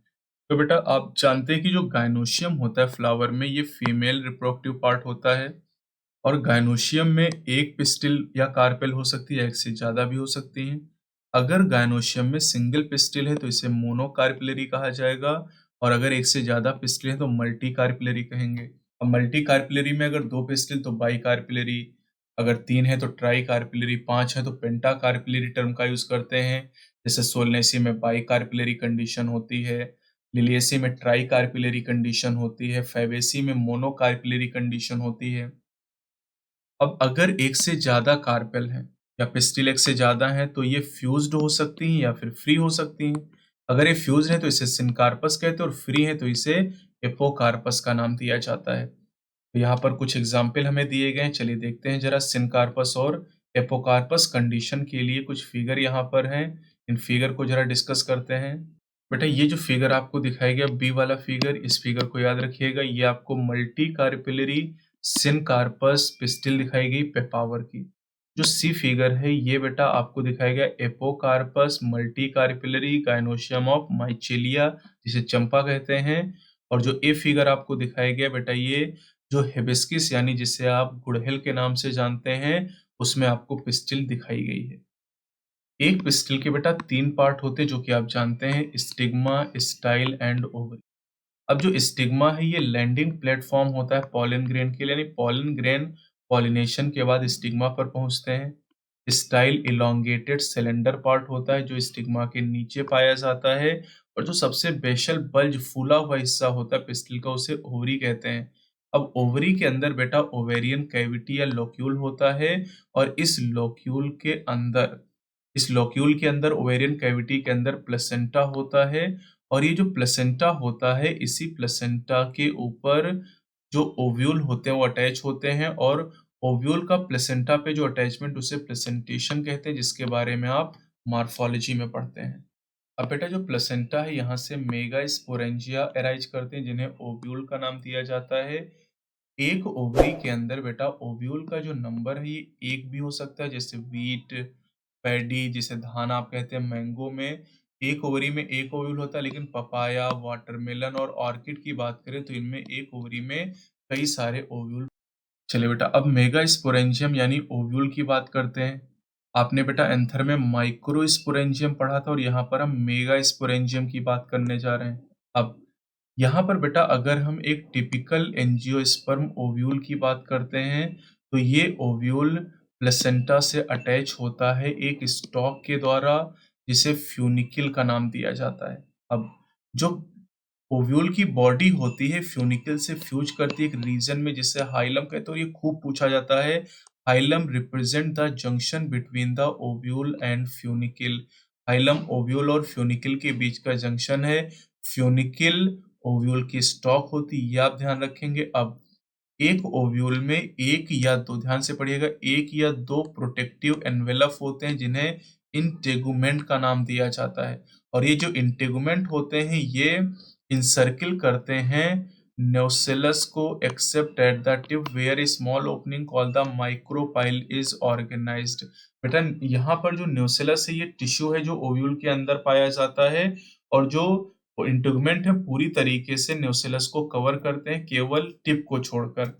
तो बेटा आप जानते हैं कि जो गायनोशियम होता है फ्लावर में, ये फीमेल रिप्रोडक्टिव पार्ट होता है और गायनोशियम में एक पिस्टिल या कार्पेल हो सकती है, एक से ज्यादा भी हो सकती हैं। अगर गायनोशियम में सिंगल पिस्टिल है तो इसे मोनोकार्पिलरी कहा जाएगा और अगर एक से ज्यादा पिस्टिल है तो मल्टी कार्पिलरी कहेंगे। अब मल्टी कार्पिलरी में अगर 2 पिस्टिल तो बाई कार्पिलरी, अगर 3 है तो ट्राई कार्पिलरी, 5 है तो पेंटा कार्पिलरी टर्म का यूज करते हैं। जैसे सोलनेसी में बाई कार्पिलरी कंडीशन होती है, लिलियेसी में ट्राई कार्पिलरी कंडीशन होती है, फैबेसी में मोनो कार्पिलरी कंडीशन होती है। अब अगर एक से ज्यादा कार्पेल हैं या पिस्टिल एक से ज्यादा हैं तो ये फ्यूज्ड हो सकती हैं या फिर फ्री हो सकती हैं। अगर ये फ्यूज्ड है तो इसे सिनकार्पस कहते हैं और फ्री है तो इसे एपोकार्पस का नाम दिया जाता है। तो यहाँ पर कुछ एग्जाम्पल हमें दिए गए हैं, चलिए देखते हैं जरा सिनकार्पस और एपोकार्पस कंडीशन के लिए कुछ फिगर यहाँ पर हैं। इन फिगर को जरा डिस्कस करते हैं। बेटा ये जो फिगर आपको दिखाया गया बी वाला फिगर, इस फिगर को याद रखिएगा, ये आपको मल्टी कार्पिलरी सिनकार्पस पिस्टिल दिखाई गई पेपावर की। जो सी फिगर है ये बेटा आपको दिखाया गया एपोकार्पस मल्टी कार्पिलरी गायनोशियम ऑफ माइचेलिया, जिसे चंपा कहते हैं। और जो ए फिगर आपको दिखाया गया बेटा ये जो हिबिस्किस यानी जिसे आप गुड़हल के नाम से जानते हैं, उसमें आपको पिस्टिल दिखाई गई है। एक पिस्टिल के बेटा 3 पार्ट होते हैं जो कि आप जानते हैं, स्टिग्मा, स्टाइल एंड ओवरी। अब जो स्टिग्मा है ये लैंडिंग प्लेटफॉर्म होता है पॉलन ग्रेन के लिए, यानी पॉलन ग्रेन पॉलिनेशन के बाद स्टिग्मा पर पहुंचते हैं। स्टाइल इलोंगेटेड सिलेंडर पार्ट होता है जो स्टिग्मा के नीचे पाया जाता है। और जो सबसे बेशल बल्ज फूला हुआ हिस्सा होता है पिस्टिल का उसे ओवरी कहते हैं। अब ओवरी के अंदर बेटा ओवेरियन कैविटी या लोक्यूल होता है और इस लोक्यूल के अंदर ओवेरियन कैविटी के अंदर प्लेसेंटा होता है। और ये जो प्लेसेंटा होता है इसी प्लेसेंटा के ऊपर जो ओव्यूल होते हैं वो अटैच होते हैं और ओव्यूल का प्लेसेंटा पे जो अटैचमेंट उसे प्लेसेंटेशन कहते हैं, जिसके बारे में आप मॉर्फोलॉजी में पढ़ते हैं। अब बेटा जो प्लेसेंटा है यहाँ से मेगा स्पोरेंजिया अराइज करते हैं जिन्हें ओव्यूल का नाम दिया जाता है। एक ओवरी के अंदर बेटा ओव्यूल का जो नंबर है ये एक भी हो सकता है, जैसे व्हीट, पैडी जिसे धान आप कहते हैं, मैंगो में एक ओवरी में एक ओव्यूल होता है। लेकिन पपाया, वाटरमेलन और ऑर्किड की बात करें तो इनमें एक ओवरी में कई सारे ओव्यूल। चलिए बेटा अब मेगा स्पोरेंजियम यानी ओव्यूल की बात करते हैं। आपने बेटा एंथर में माइक्रो स्पोरेंजियम पढ़ा था और यहाँ पर हम मेगा स्पोरेंजियम की बात करने जा रहे हैं। अब यहाँ पर बेटा अगर हम एक टिपिकल एंजियोस्पर्म ओव्यूल की बात करते हैं तो ये ओव्यूल प्लेसेंटा से अटैच होता है एक स्टॉक के द्वारा जिसे फ्यूनिकिल का नाम दिया जाता है। अब जो ओव्यूल की बॉडी होती है फ्यूनिकल से फ्यूज करती है एक रीजन में जिसे हाइलम कहते हैं, और ये खूब पूछा जाता है। Hilum represent the junction between the ovule and funicle. Hilum ovule और फ्यूनिकल के बीच का जंक्शन है। फ्यूनिकल ओव्यूल की स्टॉक होती है, ये आप ध्यान रखेंगे। अब एक ओव्यूल में एक या दो, ध्यान से पढ़िएगा, एक या दो प्रोटेक्टिव एनवेलप होते हैं जिन्हें इंटेगुमेंट का नाम दिया जाता है। और ये जो इंटेगुमेंट होते हैं ये इंसर्किल करते हैं न्यूसेलस को except at the tip where a small opening called the micropyle is organised. बेटा यहाँ पर जो न्यूसेलस है ये टिश्यू है जो ओव्यूल के अंदर पाया जाता है और जो इंटेगुमेंट है पूरी तरीके से न्यूसेलस को कवर करते हैं केवल टिप को छोड़कर।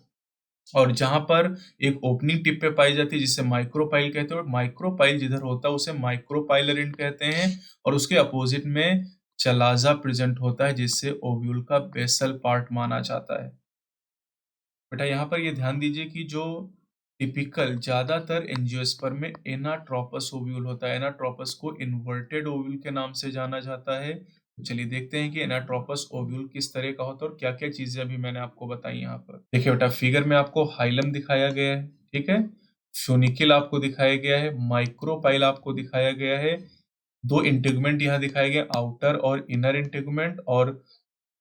और जहां पर एक ओपनिंग टिप पे पाई जाती है जिसे माइक्रोपाइल कहते हैं, और माइक्रोपाइल जिधर होता है उसे माइक्रोपाइलर कहते हैं। और उसके अपोजिट में चलाजा प्रेजेंट होता है जिससे ओव्यूल का बेसल पार्ट माना जाता है। बेटा यहाँ पर ये ध्यान दीजिए कि जो टिपिकल ज्यादातर एंजियोस्पर्म में एनाट्रोपस ओव्यूल होता है। एनाट्रोपस को इन्वर्टेड ओव्यूल के नाम से जाना जाता है। तो चलिए देखते हैं कि एनाट्रोपस ओव्यूल किस तरह का होता है और क्या क्या चीजें अभी मैंने आपको बताई यहाँ पर। देखिए बेटा फिगर में आपको हाइलम दिखाया गया है, ठीक है, फ्यूनिकल आपको दिखाया गया है, माइक्रोपाइल आपको दिखाया गया है, दो इंटेगुमेंट यहाँ दिखाए गए, आउटर और इनर इंटेगुमेंट, और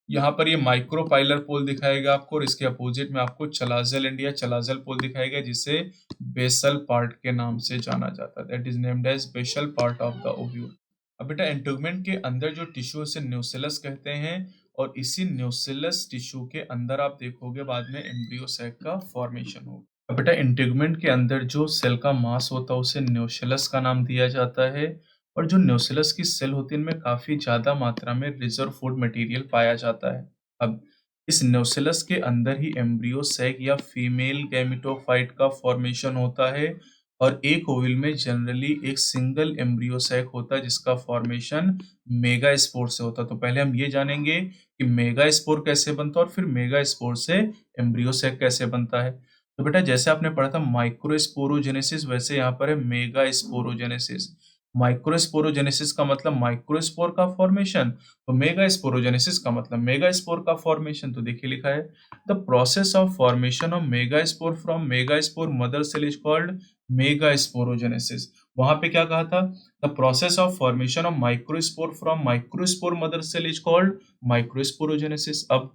यहाँ पर ये माइक्रोपाइलर पोल दिखाएगा आपको और इसके अपोजिट में आपको चलाजल एंड या चलाजल पोल दिखाएगा जिसे बेसल पार्ट के नाम से जाना जाता है, that is named as basal part of the ovule. अब बेटा इंटेगुमेंट के अंदर जो टिश्यू से न्यूसेलस कहते हैं और इसी न्यूसेलस टिश्यू के अंदर आप देखोगे बाद में एम्ब्रियो सैक का फॉर्मेशन होगा। अब बेटा इंटेगुमेंट के अंदर जो सेल का मास होता है उसे न्यूसेलस का नाम दिया जाता है। और जो न्यूसेलस की सेल होती है इनमें काफी ज्यादा मात्रा में रिजर्व फूड मटेरियल पाया जाता है। अब इस न्यूसेलस के अंदर ही एम्ब्रियो सैक या फीमेल गैमेटोफाइट का फॉर्मेशन होता है और एक ओवल में जनरली एक सिंगल एम्ब्रियो सैक होता है जिसका फॉर्मेशन मेगास्पोर से होता है। तो पहले हम ये जानेंगे कि मेगास्पोर कैसे बनता है और फिर मेगास्पोर से एम्ब्रियो सैक कैसे बनता है। तो बेटा जैसे आपने पढ़ा था माइक्रोस्पोरोजेनेसिस, वैसे यहाँ पर है मेगास्पोरोजेनेसिस। माइक्रोस्पोरोजेनेसिस का मतलब माइक्रोस्पोर का फॉर्मेशन, तो मेगास्पोरोजेनेसिस का मतलब मेगास्पोर का फॉर्मेशन। तो देखिए लिखा है the process of formation of megaspore from megaspore mother cell is called megasporogenesis. वहां पे क्या कहा था? The process of formation of microspore from microspore mother cell is called microsporogenesis. अब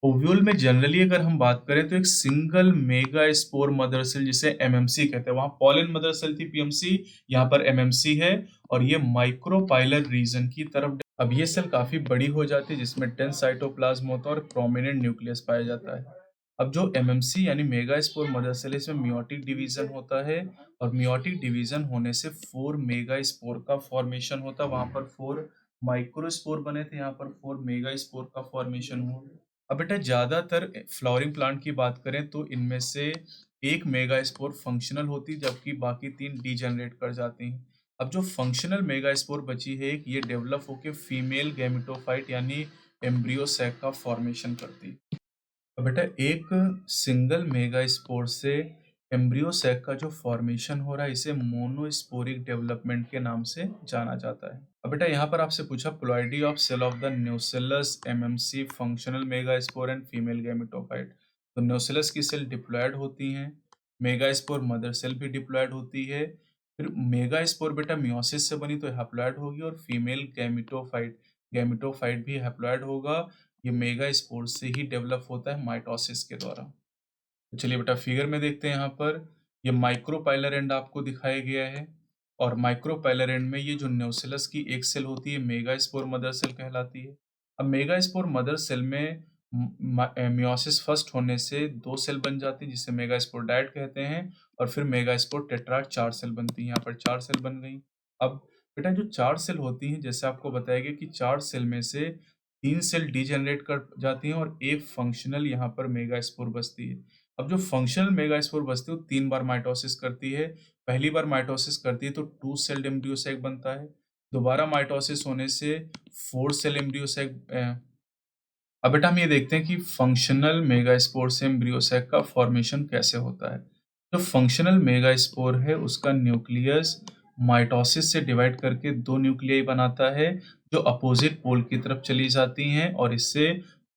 ओव्यूल में जनरली अगर हम बात करें तो एक सिंगल मेगास्पोर मदर सेल जिसे एमएमसी कहते हैं, वहां पॉलन मदर सेल थी पीएमसी, यहाँ पर एमएमसी है और ये माइक्रोपाइलर रीजन की तरफ। अब ये सेल काफी बड़ी हो जाती है जिसमें 10 साइटोप्लाज्म होता है और प्रोमिनेंट न्यूक्लियस पाया जाता है। अब जो एमएमसी यानी मेगास्पोर मदर सेल है, इसमें मियोटिक डिवीजन होता है और मियोटिक डिवीजन होने से 4 मेगास्पोर का फॉर्मेशन होता है। वहां पर 4 माइक्रोस्पोर बने थे, यहाँ पर 4 मेगास्पोर का फॉर्मेशन हुआ। अब बेटा ज्यादातर फ्लावरिंग प्लांट की बात करें तो इनमें से एक मेगास्पोर फंक्शनल होती है जबकि बाकी 3 डीजेनरेट कर जाती हैं। अब जो फंक्शनल मेगास्पोर बची है एक, ये डेवलप होकर फीमेल गैमेटोफाइट यानी एम्ब्रियो सैक का फॉर्मेशन करती है। तो बेटा एक सिंगल मेगास्पोर से एम्ब्रियो सैक का जो फॉर्मेशन हो रहा है इसे मोनोस्पोरिक डेवलपमेंट के नाम से जाना जाता है। अब बेटा यहाँ पर आपसे पूछा ploidy of cell of the nucellus MMC functional megaspore and female gametophyte. तो न्यूसेलस की सेल डिप्लॉयड होती हैं, मेगास्पोर मदर सेल भी डिप्लॉयड होती है। फिर मेगास्पोर बेटा मियोसिस से बनी तो हैप्लॉयड होगी और फीमेल गैमेटोफाइट गैमेटोफाइट भी हैप्लॉयड होगा। ये मेगास्पोर से ही डेवलप होता है माइटोसिस के द्वारा। तो चलिए बेटा फिगर में देखते हैं, यहाँ पर ये माइक्रोपाइलर एंड आपको दिखाया गया है और माइक्रोपाइलर एंड में ये जो न्यूसेलस की एक सेल होती है मेगास्पोर मदर सेल कहलाती है। अब मेगास्पोर मदर सेल में मियोसिस फर्स्ट होने से 2 सेल बन जाती है जिसे मेगास्पोर डायड कहते हैं और फिर मेगास्पोर टेट्राड 4 सेल बनती है। यहाँ पर 4 सेल बन गई। अब बेटा जो 4 सेल होती हैं जैसे आपको बताया गया कि 4 सेल में से 3 सेल डीजेनरेट कर जाती हैं और एक फंक्शनल यहाँ पर मेगास्पोर बचती है। अब जो फंक्शनल मेगास्पोर बचती है वो 3 बार माइटोसिस करती है। पहली बार माइटोसिस करती है तो 2 सेल्ड एम्ब्रियो सैक बनता है। दोबारा माइटोसिस होने से 4 सेल एम्ब्रियो सैक अब बेटा हम ये देखते हैं कि फंक्शनल मेगास्पोर से एम्ब्रियो सैक का फॉर्मेशन कैसे होता है। जो फंक्शनल मेगास्पोर है उसका न्यूक्लियस माइटोसिस से डिवाइड करके 2 न्यूक्लियाई बनाता है जो अपोजिट पोल की तरफ चली जाती हैं और इससे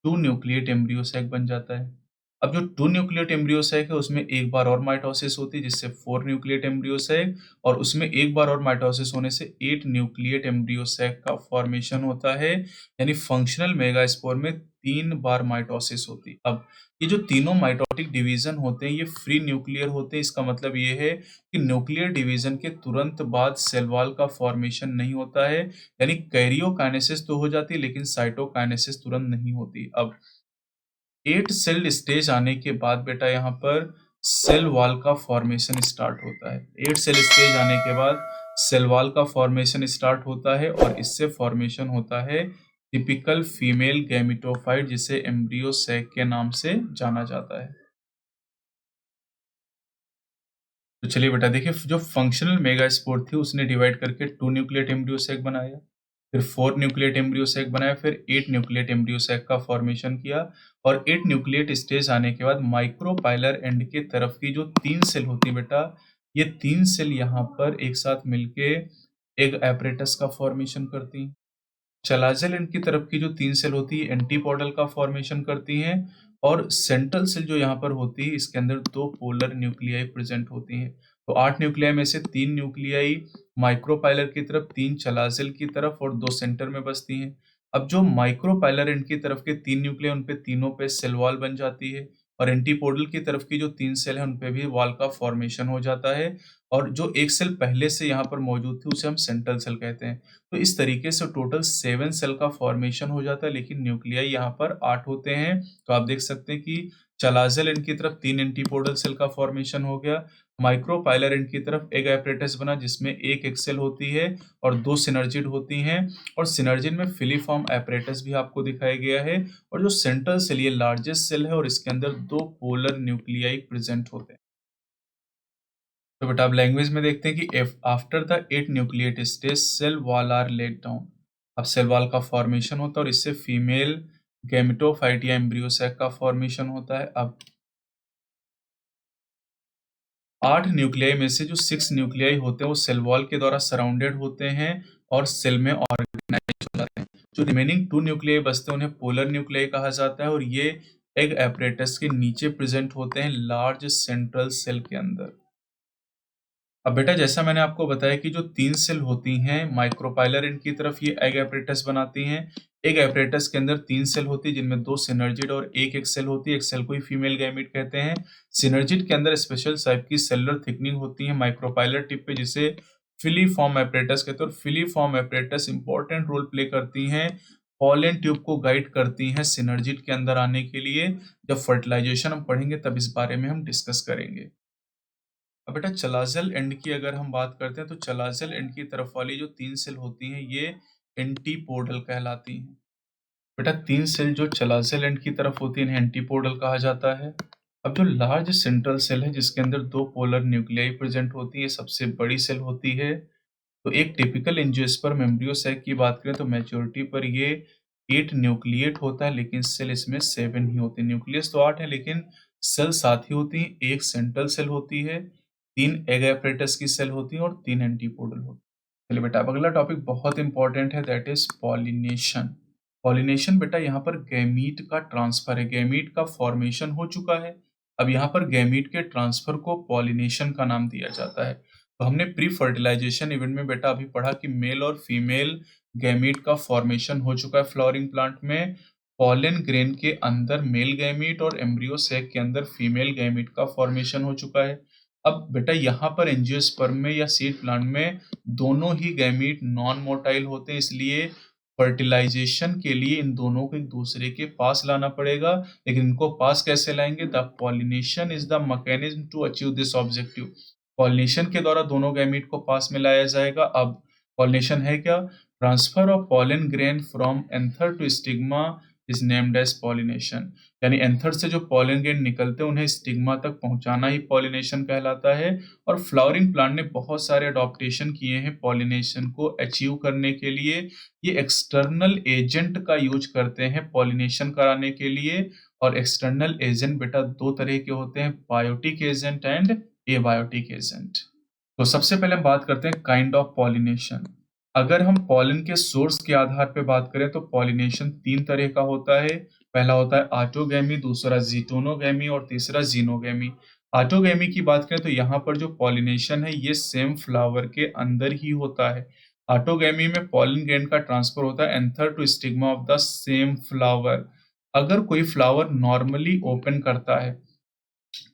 2 न्यूक्लिएट एम्ब्रियो सैक बन जाता है। अब जो 2 न्यूक्लिएट एम्ब्रियो सैक है उसमें एक बार और माइटोसिस होती है जिससे 4 न्यूक्लिएट एम्ब्रियो सैक और उसमें एक बार और माइटोसिस होने से 8 न्यूक्लिएट एम्ब्रियो सैक का फॉर्मेशन होता है। यानी फंक्शनल मेगास्पोर में 3 बार माइटोसिस होती है। अब ये जो तीनों माइटोटिक डिवीजन होते हैं ये फ्री न्यूक्लियर होते हैं। इसका मतलब ये है कि न्यूक्लियर डिवीजन के तुरंत बाद सेल वॉल का फॉर्मेशन नहीं होता है। यानी कैरियोकाइनेसिस तो हो जाती है लेकिन साइटोकाइनेसिस तुरंत नहीं होती। अब 8 सेल स्टेज आने के बाद बेटा यहाँ पर सेल वॉल का फॉर्मेशन स्टार्ट होता है। 8 सेल स्टेज आने के बाद सेल वॉल का फॉर्मेशन स्टार्ट होता है और इससे फॉर्मेशन होता है टिपिकल फीमेल गैमेटोफाइट जिसे एम्ब्रियो सैक के नाम से जाना जाता है। तो चलिए बेटा देखिए जो फंक्शनल मेगास्पोर थी उसने डिवाइड करके 2 न्यूक्लिएट एम्ब्रियो सैक बनाया, फिर 4 न्यूक्लिएट एम्ब्रियो सैक बनाया, फिर 8 न्यूक्लिएट एम्ब्रियो सैक का फॉर्मेशन किया और 8 न्यूक्लिएट स्टेज आने के बाद माइक्रोपाइलर एंड के तरफ की जो 3 सेल होती बेटा, ये 3 सेल यहाँ पर एक साथ मिलके एक एपरेटस का फॉर्मेशन करती हैं। चलाज़ल एंड की तरफ की जो 3 सेल होती है एंटीपोडल का फॉर्मेशन करती हैं और सेंट्रल सेल जो यहाँ पर होती है इसके अंदर 2 पोलर न्यूक्लियाई प्रेजेंट होती हैं। तो 8 न्यूक्लियाई में से 3 न्यूक्लियाई माइक्रोपाइलर की तरफ, 3 चलाज़ल की तरफ और 2 सेंटर में बसती हैं। अब जो माइक्रोपाइलर एंड की तरफ के 3 न्यूक्लियाई उन पे तीनों पे सेल वॉल बन जाती है और एंटीपोडल की तरफ की जो 3 सेल है उन पे भी वॉल का फॉर्मेशन हो जाता है और जो एक सेल पहले से यहाँ पर मौजूद थी उसे हम सेंट्रल सेल कहते हैं। तो इस तरीके से टोटल 7 सेल का फॉर्मेशन हो जाता है लेकिन न्यूक्लियाई यहाँ पर 8 होते हैं। तो आप देख सकते हैं कि चलाज़ल एंड की तरफ 3 एंटीपोडल सेल का फॉर्मेशन हो गया, माइक्रोपाइलर एंड की तरफ एक एपरेटस बना जिसमें एक एक्सेल होती है और 2 सिनर्जिड होती हैं और सिनर्जिड में फिलीफॉर्म एपरेटस भी आपको दिखाया गया है और जो सेंट्रल सेल ये लार्जेस्ट सेल है और इसके अंदर 2 पोलर न्यूक्लियाई प्रेजेंट होते हैं। तो बेटा अब लैंग्वेज में देखते हैं कि if after the 8 nucleate stage cell wall are laid down. अब सेल वॉल का फॉर्मेशन होता है और इससे फीमेल गैमेटोफाइट या एम्ब्रियो सैक का फॉर्मेशन होता है। अब 8 न्यूक्लियाई में से जो 6 न्यूक्लियाई होते हैं वो सेल वॉल के द्वारा सराउंडेड होते हैं और सेल में ऑर्गेनाइज हो जाते हैं। जो रिमेनिंग 2 न्यूक्लियाई बचते हैं उन्हें पोलर न्यूक्लियाई कहा जाता है और ये एग एपरेटस के नीचे प्रेजेंट होते हैं लार्ज सेंट्रल सेल के अंदर। अब बेटा जैसा मैंने आपको बताया कि जो 3 सेल होती हैं माइक्रोपाइलर इनकी तरफ ये एग एपरेटस बनाती हैं। एग एपरेटस के अंदर 3 सेल होती है जिनमें 2 सिनर्जिड और एक एक सेल होती है। एक सेल को ही फीमेल गैमीट कहते हैं। सिनर्जिड के अंदर स्पेशल टाइप की सेलुलर थिकनिंग होती है माइक्रोपाइलर टिप पे जिसे फिलीफॉर्म एपरेटस कहते हैं और filiform apparatus important role play करती हैं पॉलन ट्यूब को गाइड करती हैं सिनर्जिड के अंदर आने के लिए। जब फर्टिलाइजेशन हम पढ़ेंगे तब इस बारे में हम डिस्कस करेंगे। अब बेटा चलाज़ल एंड की अगर हम बात करते हैं तो चलाज़ल एंड की तरफ वाली जो 3 सेल होती हैं ये एंटीपोडल कहलाती हैं। बेटा 3 सेल जो चलाज़ल एंड की तरफ होती है इन्हें एंटीपोडल कहा जाता है। अब जो लार्ज सेंट्रल सेल है जिसके अंदर 2 पोलर न्यूक्लियाई प्रेजेंट होती है, सबसे बड़ी सेल होती है। तो एक टिपिकल एंजियोस्पर्म एम्ब्रियो सैक की बात करें तो मैच्योरिटी पर ये 8 न्यूक्लिएट होता है लेकिन सेल इसमें 7 ही होते हैं। न्यूक्लियस तो 8 है लेकिन सेल 7 ही होती हैं। एक सेंट्रल सेल होती है, 3 एग एपरेटस की सेल होती है और 3 एंटीपोडल होती है। चलिए बेटा अब अगला टॉपिक बहुत इंपॉर्टेंट है दैट इज पॉलिनेशन। पॉलिनेशन बेटा यहाँ पर गैमीट का ट्रांसफर है, गैमीट का फॉर्मेशन हो चुका है। अब यहाँ पर गैमीट के ट्रांसफर को पॉलिनेशन का नाम दिया जाता है। तो हमने प्री फर्टिलाइजेशन इवेंट में बेटा अभी पढ़ा कि मेल और फीमेल गैमीट का फॉर्मेशन हो चुका है फ्लावरिंग प्लांट में। पॉलन ग्रेन के अंदर मेल गैमीट और एम्ब्रियो सैक के अंदर फीमेल गैमीट का फॉर्मेशन हो चुका है। अब बेटा यहाँ पर एंजियोस्पर्म में या सीड प्लांट में दोनों ही गैमीट नॉन मोटाइल होते हैं, इसलिए फर्टिलाइजेशन के लिए इन दोनों को एक दूसरे के पास लाना पड़ेगा। लेकिन इनको पास कैसे लाएंगे? The pollination is the mechanism to achieve this objective. Pollination के द्वारा दोनों गैमीट को पास में लाया जाएगा। अब पॉलिनेशन है क्या? Transfer of pollen grain from anther to stigma is named as pollination. यानी एंथर से जो पॉलन ग्रेन निकलते हैं उन्हें स्टिग्मा तक पहुंचाना ही पॉलिनेशन कहलाता है। और फ्लावरिंग प्लांट ने बहुत सारे अडॉप्टेशन किए हैं पॉलिनेशन को अचीव करने के लिए। ये एक्सटर्नल एजेंट का यूज करते हैं पॉलिनेशन कराने के लिए। और एक्सटर्नल एजेंट बेटा 2 तरह के होते हैं, biotic agent and abiotic agent. तो सबसे पहले हम बात करते हैं काइंड ऑफ पॉलिनेशन। अगर हम पॉलन के सोर्स के आधार पे बात करें तो पॉलिनेशन 3 तरह का होता है। पहला होता है ऑटोगैमी, दूसरा जीटोनोगैमी और तीसरा जीनोगैमी। ऑटोगैमी की बात करें तो यहाँ पर जो पॉलिनेशन है ये सेम फ्लावर के अंदर ही होता है। ऑटोगैमी में पॉलन ग्रेन का ट्रांसफर होता है anther to stigma of the same flower. अगर कोई फ्लावर नॉर्मली ओपन करता है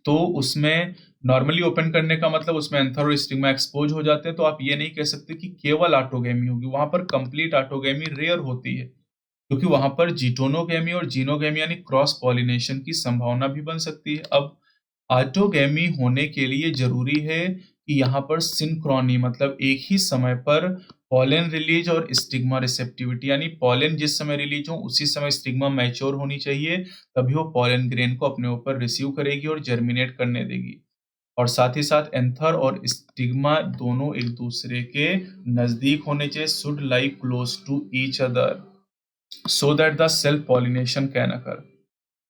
तो उसमें नॉर्मली ओपन करने का मतलब उसमें एंथर और स्टिग्मा एक्सपोज हो जाते हैं, तो आप ये नहीं कह सकते कि केवल ऑटोगैमी होगी, वहां पर कंप्लीट ऑटोगैमी रेयर होती है क्योंकि वहां पर जीटोनोगैमी और जीनोगैमी यानी क्रॉस पॉलिनेशन की संभावना भी बन सकती है। अब ऑटोगैमी होने के लिए जरूरी है कि यहाँ पर सिंक्रोनी मतलब एक ही समय पर पॉलन रिलीज और स्टिग्मा रिसेप्टिविटी यानी पॉलन जिस समय रिलीज हो उसी समय स्टिग्मा मैच्योर होनी चाहिए, तभी वो पॉलन ग्रेन को अपने ऊपर रिसीव करेगी और जर्मिनेट करने देगी। और साथ ही साथ एंथर और स्टिग्मा दोनों एक दूसरे के नजदीक होने चाहिए, should lie close to each other so that the self pollination can occur.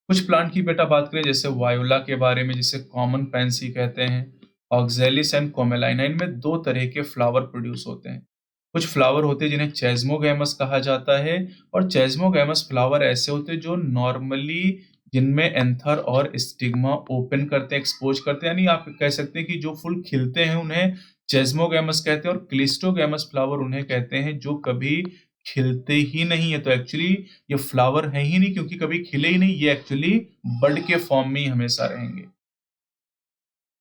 कुछ प्लांट की बेटा बात करें जैसे वायोला के बारे में जिसे कॉमन पैंसी कहते हैं, ऑक्जेलिस एंड कोमेलाइना, इनमें 2 तरह के फ्लावर प्रोड्यूस होते हैं। कुछ फ्लावर होते हैं जिन्हें चेस्मोगैमस कहा जाता है और चेस्मोगैमस फ्लावर ऐसे होते हैं जो नॉर्मली जिनमें एंथर और स्टिग्मा ओपन करते हैं, एक्सपोज करते हैं, यानी आप कह सकते हैं कि जो फूल खिलते हैं उन्हें चेस्मोगैमस कहते हैं और क्लिस्टोगैमस फ्लावर उन्हें कहते हैं जो कभी खिलते ही नहीं है। तो एक्चुअली ये फ्लावर है ही नहीं क्योंकि कभी खिले ही नहीं, ये एक्चुअली बड के फॉर्म में ही हमेशा रहेंगे।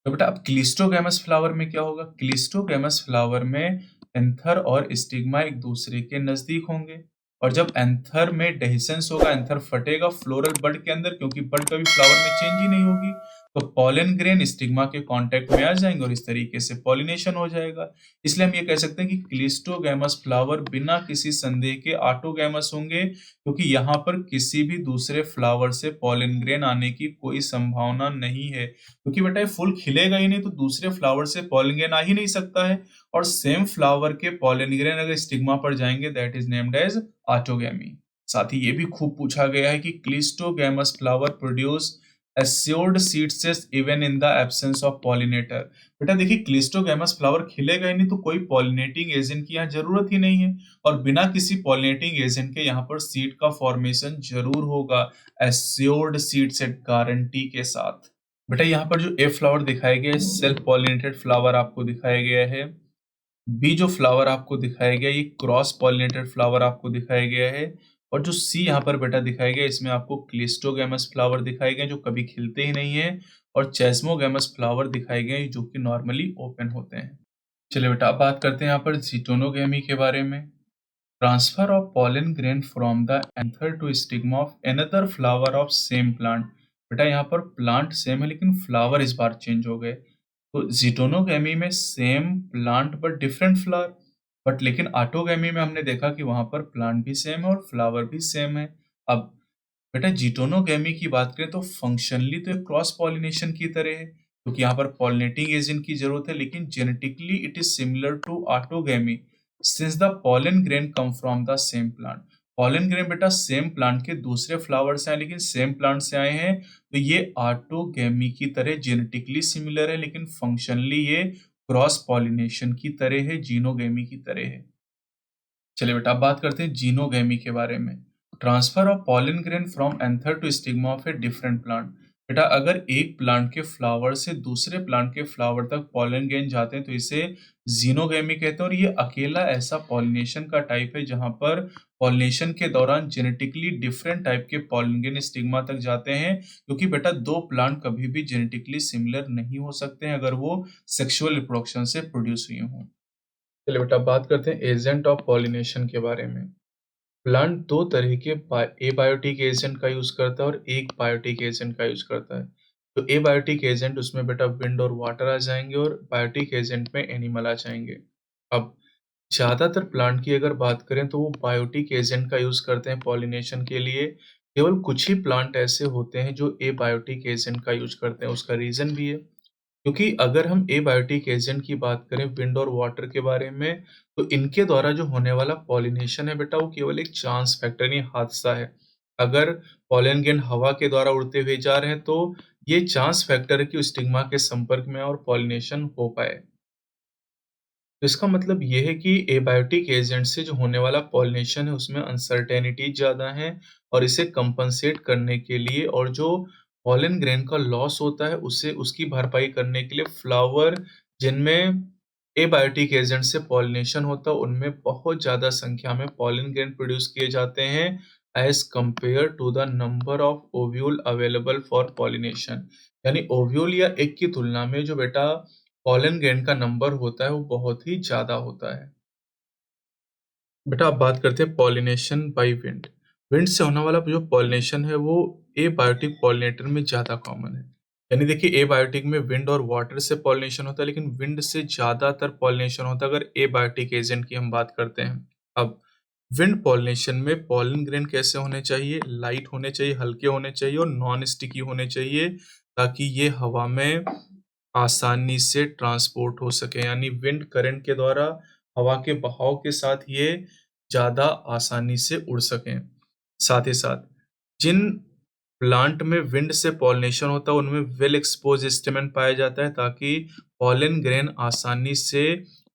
तो बेटा अब क्लिस्टोगैमस फ्लावर में क्या होगा? क्लिस्टोगैमस फ्लावर में एंथर और स्टिग्मा एक दूसरे के नजदीक होंगे और जब एंथर में डेhiscence होगा, एंथर फटेगा फ्लोरल बड के अंदर क्योंकि बड कभी फ्लावर में चेंज ही नहीं होगी, तो पॉलन ग्रेन स्टिग्मा के कांटेक्ट में आ जाएंगे और इस तरीके से पॉलिनेशन हो जाएगा। इसलिए हम ये कह सकते हैं कि क्लिस्टोगैमस फ्लावर बिना किसी संदेह के ऑटोगैमस होंगे, क्योंकि यहाँ पर किसी भी दूसरे फ्लावर से पॉलन ग्रेन आने की कोई संभावना नहीं है, क्योंकि बेटा ये फूल खिलेगा ही नहीं तो दूसरे फ्लावर से पॉलन ग्रेन आ ही नहीं सकता है। और सेम फ्लावर के पॉलन ग्रेन अगर स्टिग्मा पर जाएंगे that is named as autogamy. साथ ही ये भी खूब पूछा गया है कि cleistogamous flower produce assured seed sets even in the absence of pollinator. बेटा देखिए क्लिस्टोगैमस फ्लावर खिलेगा ही नहीं तो कोई पॉलिनेटिंग एजेंट की यहाँ जरूरत ही नहीं है, और बिना किसी पॉलिनेटिंग एजेंट के यहाँ पर सीड का फॉर्मेशन जरूर होगा एस्योर्ड सीड सेट गारंटी के साथ। बेटा यहाँ पर जो ए फ्लावर दिखाया गया है सेल्फ पॉलिनेटेड फ्लावर आपको दिखाया गया है। बी जो फ्लावर आपको दिखाया गया ये क्रॉस पॉलिनेटेड फ्लावर आपको दिखाया गया है। और जो सी यहाँ पर बेटा दिखाया गया इसमें आपको क्लिस्टोगैमस फ्लावर दिखाए गए जो कभी खिलते ही नहीं है, और चेस्मोगैमस फ्लावर दिखाए गए जो कि नॉर्मली ओपन होते हैं। चलिए बेटा अब बात करते हैं यहाँ पर जीटोनोगैमी के बारे में। Transfer of pollen grain from the anther to stigma of another flower of same plant. बेटा यहाँ पर प्लांट सेम है लेकिन फ्लावर इस बार चेंज हो गए। तो जीटोनोगैमी में same plant but different flower, but लेकिन ऑटोगैमी में हमने देखा कि वहां पर प्लांट भी सेम है और फ्लावर भी सेम है। अब बेटा जीटोनोगैमी की बात करें तो फंक्शनली तो एक क्रॉस पॉलिनेशन की तरह है, क्योंकि यहाँ पर पॉलिनेटिंग एजेंट की जरूरत है, लेकिन genetically it is similar to autogamy since the pollen grain come from the same plant. Pollen grain बेटा सेम प्लांट के दूसरे फ्लावर से आए लेकिन सेम प्लांट से आए हैं, तो ये ऑटोगैमी की तरह जेनेटिकली सिमिलर है लेकिन फंक्शनली ये क्रॉस पॉलिनेशन की तरह है, जीनोगैमी की तरह है। चलिए बेटा अब बात करते हैं जीनोगैमी के बारे में। Transfer of pollen grain from anther to stigma of a different plant. बेटा अगर एक प्लांट के फ्लावर से दूसरे प्लांट के फ्लावर तक पॉलन ग्रेन जाते हैं तो इसे जीनोगैमी कहते हैं, और ये अकेला ऐसा पॉलिनेशन का टाइप है जहां पर पॉलिनेशन के दौरान जेनेटिकली डिफरेंट टाइप के पॉलन ग्रेन स्टिग्मा तक जाते हैं, क्योंकि बेटा दो प्लांट कभी भी जेनेटिकली सिमिलर नहीं हो सकते हैं अगर वो सेक्सुअल रिप्रोडक्शन से प्रोड्यूस हुए हों। चलिए बेटा बात करते हैं एजेंट ऑफ पॉलिनेशन के बारे में। प्लांट दो तरह के एबायोटिक एजेंट का यूज करता है और एक बायोटिक एजेंट का यूज करता है। तो एबायोटिक एजेंट उसमें बेटा विंड और वाटर आ जाएंगे और बायोटिक एजेंट में एनिमल आ जाएंगे। अब ज्यादातर प्लांट की अगर बात करें तो वो बायोटिक एजेंट का यूज करते हैं पॉलिनेशन के लिए। केवल कुछ ही प्लांट ऐसे होते हैं जो एबायोटिक एजेंट का यूज करते हैं, उसका रीजन भी है, क्योंकि अगर हम एबायोटिक एजेंट की बात करें विंड और वाटर के बारे में, तो इनके द्वारा जो होने वाला पॉलिनेशन है बेटा वो केवल एक चांस फैक्टर यानी हादसा है। अगर पॉलन ग्रेन हवा के द्वारा उड़ते हुए जा रहे हैं तो ये चांस फैक्टर है कि स्टिग्मा के संपर्क में और पॉलिनेशन हो पाए। तो इसका मतलब ये है कि एबायोटिक एजेंट से जो होने वाला पॉलिनेशन है उसमें अनसर्टेनिटी ज़्यादा है, और इसे कंपनसेट करने के लिए और जो पॉलन ग्रेन का लॉस होता है उसे उसकी भरपाई करने के लिए फ्लावर जिनमें एबायोटिक एजेंट से पॉलिनेशन होता है उनमें बहुत ज़्यादा संख्या में पॉलन ग्रेन प्रोड्यूस किए जाते हैं as compare to the number of ovule available for pollination. यानी ओव्यूल या एग की तुलना में जो बेटा पॉलन ग्रेन का नंबर होता है वो बहुत ही ज्यादा होता है। बेटा अब बात करते हैं पॉलिनेशन बाय विंड। विंड से होने वाला जो पॉलिनेशन है वो एबायोटिक पॉलिनेटर में ज्यादा कॉमन है। यानी देखिए एबायोटिक में विंड और वाटर से पॉलिनेशन होता है लेकिन विंड से ज्यादातर पॉलिनेशन होता है अगर एबायोटिक एजेंट की हम बात करते हैं। अब विंड पॉलिनेशन में पॉलन ग्रेन कैसे होने चाहिए, लाइट होने चाहिए, हल्के होने चाहिए और नॉन स्टिकी होने चाहिए, ताकि ये हवा में आसानी से ट्रांसपोर्ट हो सके, यानी विंड करंट के द्वारा हवा के बहाव के साथ ये ज़्यादा आसानी से उड़ सकें। साथ ही साथ जिन प्लांट में विंड से पॉलिनेशन होता है उनमें वेल एक्सपोज स्टेमन पाया जाता है ताकि पॉलन ग्रेन आसानी से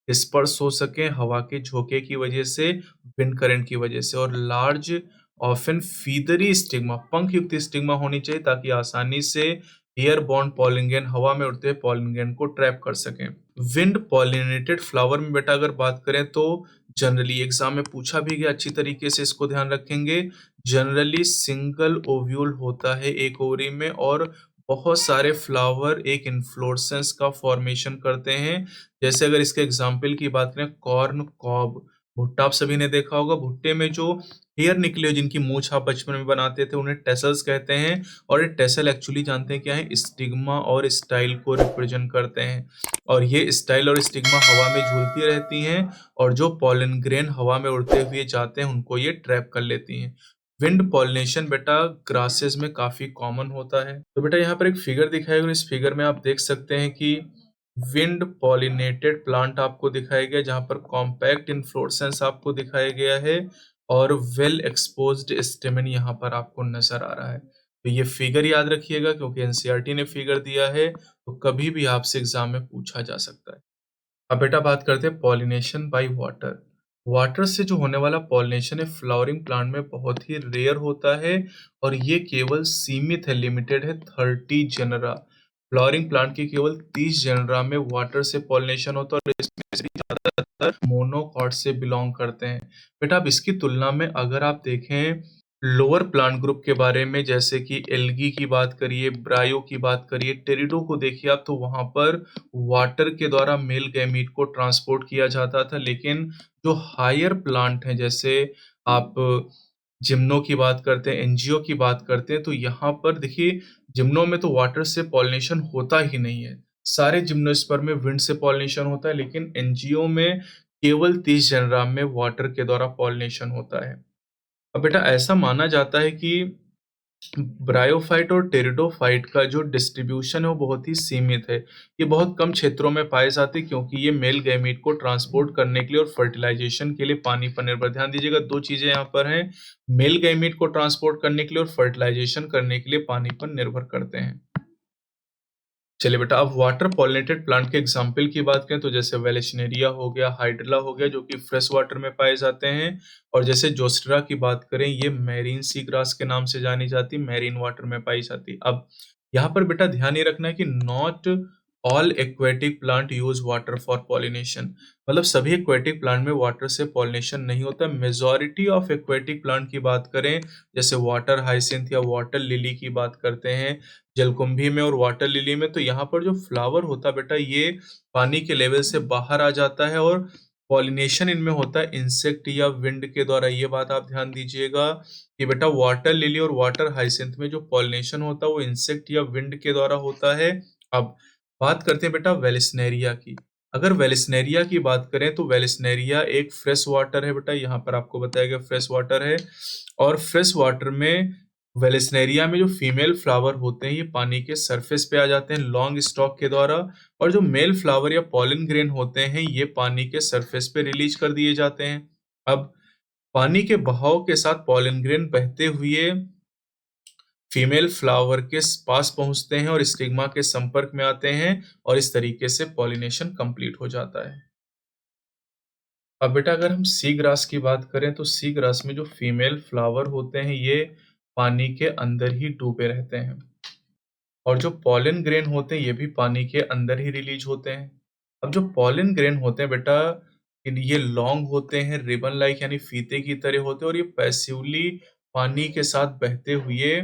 डिस्पर्स हो सके हवा के झोंके की वजह से, विंड करंट की वजह से, और लार्ज ऑफन फीदरी स्टिग्मा पंख युक्त स्टिग्मा होनी चाहिए ताकि आसानी से एयरबॉर्न पॉलन ग्रेन हवा में उड़ते हुए पॉलन ग्रेन को ट्रैप कर सकें। विंड पॉलिनेटेड फ्लावर में बेटा अगर बात करें तो जनरली एग्जाम में पूछा भी गया, अच्छी तरीके से इसको ध्यान रखेंगे। जनरली सिंगल ओव्यूल होता है एक ओवरी में और बहुत सारे फ्लावर एक इन्फ्लोरेसेंस का फॉर्मेशन करते हैं। जैसे अगर इसके एग्जाम्पल की बात करें कॉर्न कॉब भुट्टा आप सभी ने देखा होगा, भुट्टे में जो हेयर निकले हो, जिनकी मूंछ आप बचपन में बनाते थे, उन्हें टेसल्स कहते हैं। और ये टेसल एक्चुअली जानते हैं क्या है? स्टिग्मा और स्टाइल को रिप्रेजेंट करते हैं। और ये स्टाइल और स्टिग्मा हवा में झूलती रहती हैं, और जो पॉलन ग्रेन हवा में उड़ते हुए जाते हैं उनको ये ट्रैप कर लेती हैं। विंड पॉलिनेशन बेटा ग्रासेस में काफी कॉमन होता है। तो बेटा यहाँ पर एक फिगर दिखाई गई, इस फिगर में आप देख सकते हैं कि विंड पॉलिनेटेड प्लांट आपको दिखाया गया, जहां पर कॉम्पैक्ट इन्फ्लोरेसेंस आपको दिखाया गया है, और वेल एक्सपोज्ड स्टेमन यहाँ पर आपको नजर आ रहा है। तो ये फिगर याद रखिएगा, क्योंकि एनसीईआरटी ने फिगर दिया है, तो कभी भी आपसे एग्जाम में पूछा जा सकता है। अब बेटा बात करते हैं पॉलिनेशन बाय वाटर। वाटर से जो होने वाला पॉलिनेशन है फ्लावरिंग प्लांट में बहुत ही रेयर होता है, और ये केवल सीमित है, लिमिटेड है 30 जेनरा। फ्लावरिंग प्लांट की केवल 30 जेनरा में वाटर से पॉलिनेशन होता है, और इसमें से ज्यादातर मोनोकॉट से बिलोंग करते हैं। बेटा अब इसकी तुलना में अगर आप देखें लोअर प्लांट ग्रुप के बारे में, जैसे कि एल्गी की बात करिए, ब्रायो की बात करिए, टेरिडो को देखिए आप, तो वहां पर वाटर के द्वारा मेल गैमीट को ट्रांसपोर्ट किया जाता था। लेकिन जो हायर प्लांट हैं, जैसे आप जिम्नो की बात करते हैं, एनजीओ की बात करते हैं, तो यहाँ पर देखिए जिम्नो में तो वाटर से पॉलिनेशन होता ही नहीं है। सारे जिम्नोस्पर्म में विंड से पॉलिनेशन होता है, लेकिन एनजीओ में केवल 30 जेनरा में वाटर के द्वारा पॉलिनेशन होता है। अब बेटा ऐसा माना जाता है कि ब्रायोफाइट और टेरिडोफाइट का जो डिस्ट्रीब्यूशन है वो बहुत ही सीमित है। ये बहुत कम क्षेत्रों में पाए जाते हैं, क्योंकि ये मेल गैमीट को ट्रांसपोर्ट करने के लिए और फर्टिलाइजेशन के लिए पानी पर निर्भर। ध्यान दीजिएगा, दो चीजें यहाँ पर हैं, मेल गैमीट को ट्रांसपोर्ट करने के लिए और फर्टिलाइजेशन करने के लिए पानी पर निर्भर करते हैं। चलिए बेटा अब वाटर पॉलिनेटेड प्लांट के एग्जाम्पल की बात करें, तो जैसे वेलेस्नेरिया हो गया, हाइड्रिला हो गया, जो कि फ्रेश वाटर में पाए जाते हैं। और जैसे जोस्ट्रा की बात करें, ये मैरीन सी ग्रास के नाम से जानी जाती, मैरीन वाटर में पाई जाती। अब यहाँ पर बेटा ध्यान ये रखना है कि not all aquatic plant use water for pollination. मतलब सभी एक्वेटिक प्लांट में वाटर से पॉलिनेशन नहीं होता। मेजॉरिटी ऑफ एक्वेटिक प्लांट की बात करें, जैसे वाटर हाइसिंथ या वाटर लिली की बात करते हैं, जलकुंभी में और वाटर लिली में, तो यहाँ पर जो फ्लावर होता है बेटा, ये पानी के लेवल से बाहर आ जाता है, और पॉलिनेशन इनमें होता है इंसेक्ट या विंड के द्वारा। ये बात आप ध्यान दीजिएगा कि बेटा वाटर लिली और वाटर हाइसिंथ में जो पॉलिनेशन होता है वो इंसेक्ट या विंड के द्वारा होता है। अब बात करते हैं बेटा वेलिस्नेरिया की। अगर वेलिस्नेरिया की बात करें, तो वेलिस्नेरिया एक फ्रेश वाटर है बेटा, यहाँ पर आपको बताया गया फ्रेश वाटर है। और फ्रेश वाटर में वेलिस्नेरिया में जो फीमेल फ्लावर होते हैं, ये पानी के सरफेस पे आ जाते हैं लॉन्ग स्टॉक के द्वारा, और जो मेल फ्लावर या पॉलन ग्रेन होते हैं, ये पानी के सरफेस पे रिलीज कर दिए जाते हैं। अब पानी के बहाव के साथ पॉलन ग्रेन बहते हुए फीमेल फ्लावर के पास पहुंचते हैं और स्टिग्मा के संपर्क में आते हैं, और इस तरीके से पॉलिनेशन कंप्लीट हो जाता है। अब बेटा अगर हम सी ग्रास की बात करें, तो सी ग्रास में जो फीमेल फ्लावर होते हैं, ये पानी के अंदर ही डूबे रहते हैं, और जो पॉलन ग्रेन होते हैं, ये भी पानी के अंदर ही रिलीज होते हैं। अब जो पॉलन ग्रेन होते हैं बेटा, ये लॉन्ग होते हैं, रिबन लाइक यानी फीते की तरह होते हैं, और ये पैसिवली पानी के साथ बहते हुए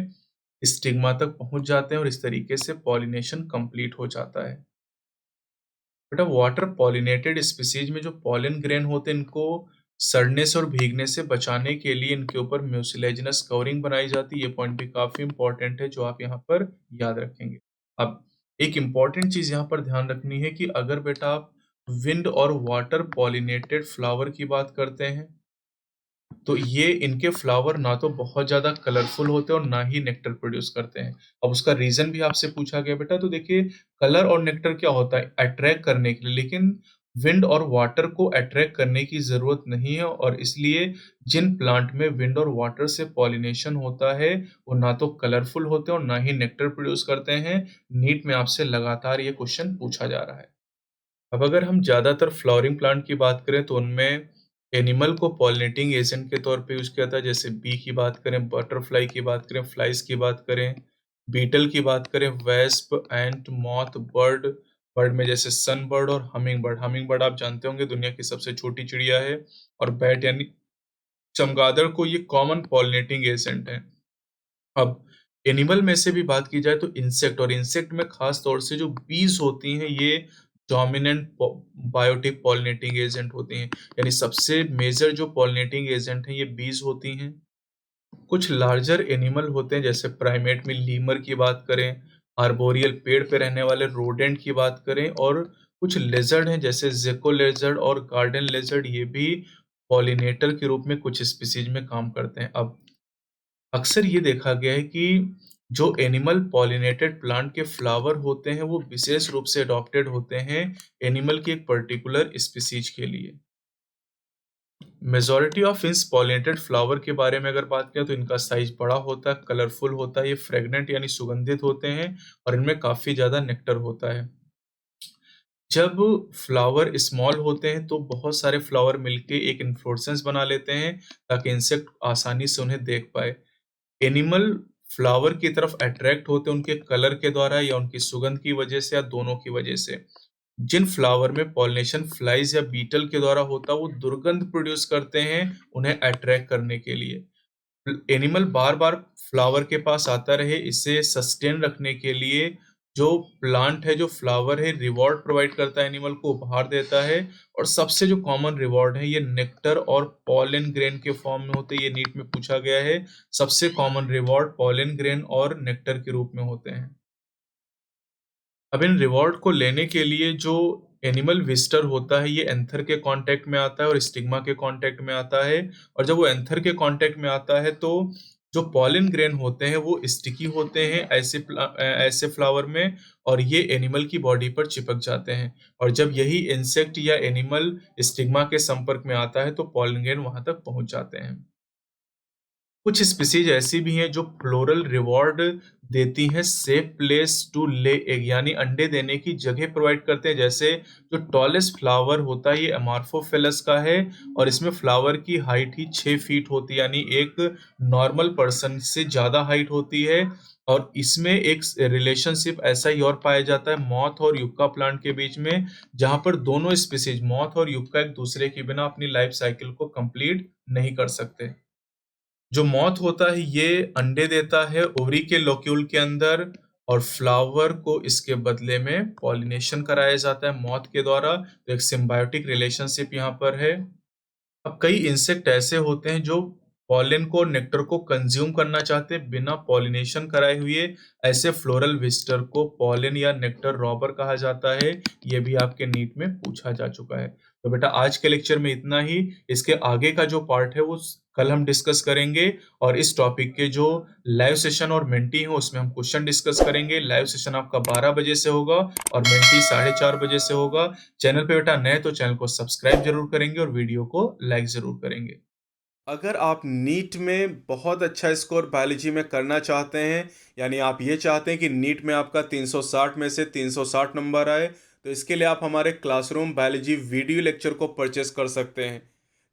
स्टिग्मा तक पहुंच जाते हैं, और इस तरीके से पॉलिनेशन कंप्लीट हो जाता है। बेटा वाटर पॉलिनेटेड स्पीसीज में जो पॉलन ग्रेन होते हैं, इनको सड़ने से और भीगने से बचाने के लिए इनके ऊपर म्यूसिलेजिनस कवरिंग बनाई जाती है। ये पॉइंट भी काफी इंपॉर्टेंट है, जो आप यहाँ पर याद रखेंगे। अब एक इम्पॉर्टेंट चीज यहाँ पर ध्यान रखनी है कि अगर बेटा आप विंड और वाटर पॉलिनेटेड फ्लावर की बात करते हैं, तो ये इनके फ्लावर ना तो बहुत ज़्यादा कलरफुल होते हैं और ना ही नेक्टर प्रोड्यूस करते हैं। अब उसका रीज़न भी आपसे पूछा गया बेटा, तो देखिए कलर और नेक्टर क्या होता है? अट्रैक्ट करने के लिए, लेकिन विंड और वाटर को अट्रैक्ट करने की ज़रूरत नहीं है, और इसलिए जिन प्लांट में विंड और वाटर से पॉलिनेशन होता है, वो ना तो कलरफुल होते हैं और ना ही नेक्टर प्रोड्यूस करते हैं। नीट में आपसे लगातार ये क्वेश्चन पूछा जा रहा है। अब अगर हम ज़्यादातर फ्लावरिंग प्लांट की बात करें, तो उनमें एनिमल को पॉलिनेटिंग एजेंट के तौर पे यूज़ किया था। जैसे बी की बात करें, बटरफ्लाई की बात करें, फ्लाइज की बात करें, बीटल की बात करें, वेस्प, एंट, मॉथ, बर्ड। बर्ड में जैसे सन बर्ड और हमिंग बर्ड। हमिंग बर्ड आप जानते होंगे दुनिया की सबसे छोटी चिड़िया है। और बैट यानी चमगादड़ को ये कॉमन पॉलिनेटिंग एजेंट है। अब एनिमल में से भी बात की जाए, तो इंसेक्ट, और इंसेक्ट में खास तौर से जो बीज होती हैं, ये डोमिनेंट बायोटिक पॉलिनेटिंग एजेंट होती हैं, यानी सबसे मेजर जो पॉलिनेटिंग एजेंट हैं ये बीज होती हैं। कुछ लार्जर एनिमल होते हैं, जैसे प्राइमेट में लीमर की बात करें, आर्बोरियल पेड़ पे रहने वाले रोडेंट की बात करें, और कुछ लेजर्ड हैं जैसे जेको लेजर्ड और गार्डन लेजर्ड, ये भी पॉलिनेटर के रूप में कुछ स्पीसीज में काम करते हैं। अब अक्सर ये देखा गया है कि जो एनिमल पॉलिनेटेड प्लांट के फ्लावर होते हैं वो विशेष रूप से अडॉप्टेड होते हैं एनिमल की एक पर्टिकुलर स्पीसीज के लिए। मेजॉरिटी ऑफ इस पॉलिनेटेड फ्लावर के बारे में अगर बात करें तो इनका साइज बड़ा होता है, कलरफुल होता है, ये फ्रेग्नेंट यानी सुगंधित होते हैं और इनमें काफी ज्यादा नेक्टर होता है। जब फ्लावर स्मॉल होते हैं तो बहुत सारे फ्लावर मिलके एक इन्फ्लोरेसेंस बना लेते हैं ताकि इंसेक्ट आसानी से उन्हें देख पाए। एनिमल फ्लावर की तरफ अट्रैक्ट होते हैं उनके कलर के द्वारा या उनकी सुगंध की वजह से या दोनों की वजह से। जिन फ्लावर में पॉलिनेशन फ्लाइज या बीटल के द्वारा होता है वो दुर्गंध प्रोड्यूस करते हैं उन्हें अट्रैक्ट करने के लिए। एनिमल बार बार फ्लावर के पास आता रहे, इसे सस्टेन रखने के लिए जो प्लांट है, जो फ्लावर है, रिवॉर्ड प्रोवाइड करता है, एनिमल को उपहार देता है। और सबसे जो कॉमन रिवॉर्ड है ये नेक्टर और पॉलन ग्रेन के फॉर्म में होते हैं। ये नीट में पूछा गया है, सबसे कॉमन रिवॉर्ड पॉलन ग्रेन और नेक्टर के रूप में होते हैं। अब इन रिवॉर्ड को लेने के लिए जो एनिमल विजिटर होता है ये एंथर के कांटेक्ट में आता है और स्टिग्मा के कांटेक्ट में आता है। और जब वो एंथर के कांटेक्ट में आता है तो जो पॉलन ग्रेन होते हैं वो स्टिकी होते हैं ऐसे फ्लावर में, और ये एनिमल की बॉडी पर चिपक जाते हैं। और जब यही इंसेक्ट या एनिमल स्टिग्मा के संपर्क में आता है तो पॉलन ग्रेन वहां तक पहुंच जाते हैं। कुछ स्पीसीज ऐसी भी हैं जो फ्लोरल रिवॉर्ड देती हैं safe place to lay egg, यानी अंडे देने की जगह प्रोवाइड करते हैं। जैसे जो टॉलेस्ट फ्लावर होता है ये अमार्फोफिलस का है और इसमें फ्लावर की हाइट ही 6 फीट होती है, यानी एक नॉर्मल पर्सन से ज्यादा हाइट होती है। और इसमें एक रिलेशनशिप ऐसा ही और पाया जाता है मॉथ और युक्का प्लांट के बीच में, जहां पर दोनों स्पीसीज मॉथ और युक्का एक दूसरे के बिना अपनी लाइफ साइकिल को कंप्लीट नहीं कर सकते। जो मॉथ होता है ये अंडे देता है ओवरी के लोक्यूल के अंदर, और फ्लावर को इसके बदले में पॉलिनेशन कराया जाता है मॉथ के द्वारा। तो एक सिम्बायोटिक रिलेशनशिप यहाँ पर है। अब कई इंसेक्ट ऐसे होते हैं जो पॉलन को, नेक्टर को कंज्यूम करना चाहते हैं बिना पॉलिनेशन कराए हुए। ऐसे फ्लोरल विजिटर को पॉलन या नेक्टर रॉबर कहा जाता है। ये भी आपके नीट में पूछा जा चुका है। तो बेटा आज के लेक्चर में इतना ही। इसके आगे का जो पार्ट है वो कल हम डिस्कस करेंगे, और इस टॉपिक के जो लाइव सेशन और मेंटी है उसमें हम क्वेश्चन डिस्कस करेंगे। लाइव सेशन आपका 12 बजे से होगा और मेंटी 4:30 बजे से होगा। चैनल पे बेटा नए तो चैनल को सब्सक्राइब जरूर करेंगे और वीडियो को लाइक जरूर करेंगे। अगर आप नीट में बहुत अच्छा स्कोर बायोलॉजी में करना चाहते हैं, यानी आप ये चाहते हैं कि नीट में आपका 360 में से 360 नंबर आए, तो इसके लिए आप हमारे क्लासरूम बायोलॉजी वीडियो लेक्चर को परचेस कर सकते हैं,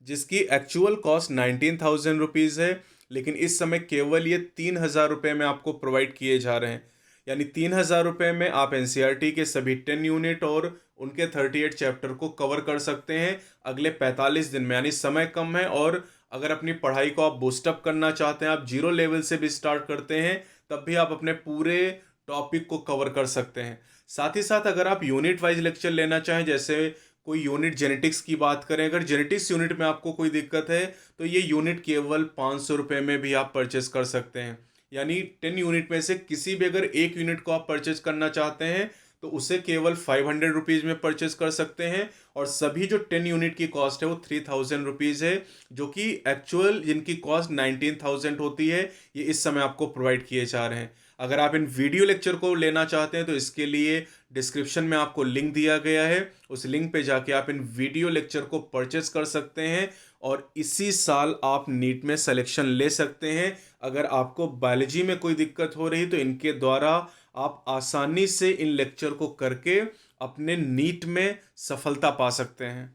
जिसकी एक्चुअल कॉस्ट 19,000 रुपीज़ है। लेकिन इस समय केवल ये 3,000 रुपये में आपको प्रोवाइड किए जा रहे हैं। यानी 3,000 रुपये में आप एनसीईआरटी के सभी 10 यूनिट और उनके 38 चैप्टर को कवर कर सकते हैं अगले 45 दिन में। यानी समय कम है, और अगर अपनी पढ़ाई को आप बूस्टअप करना चाहते हैं, आप जीरो लेवल से भी स्टार्ट करते हैं, तब भी आप अपने पूरे टॉपिक को कवर कर सकते हैं। साथ ही साथ अगर आप यूनिट वाइज लेक्चर लेना चाहें, जैसे कोई यूनिट जेनेटिक्स की बात करें, अगर जेनेटिक्स यूनिट में आपको कोई दिक्कत है तो ये यूनिट केवल 500 रुपये में भी आप परचेस कर सकते हैं। यानी 10 यूनिट में से किसी भी अगर एक यूनिट को आप परचेस करना चाहते हैं तो उसे केवल 500 रुपीज़ में परचेस कर सकते हैं। और सभी जो 10 यूनिट की कॉस्ट है वो 3,000 रुपीज़ है, जो कि एक्चुअल जिनकी कॉस्ट 19,000 होती है, ये इस समय आपको प्रोवाइड किए जा रहे हैं। अगर आप इन वीडियो लेक्चर को लेना चाहते हैं तो इसके लिए डिस्क्रिप्शन में आपको लिंक दिया गया है, उस लिंक पे जाके आप इन वीडियो लेक्चर को परचेस कर सकते हैं और इसी साल आप नीट में सिलेक्शन ले सकते हैं। अगर आपको बायोलॉजी में कोई दिक्कत हो रही तो इनके द्वारा आप आसानी से इन लेक्चर को करके अपने नीट में सफलता पा सकते हैं।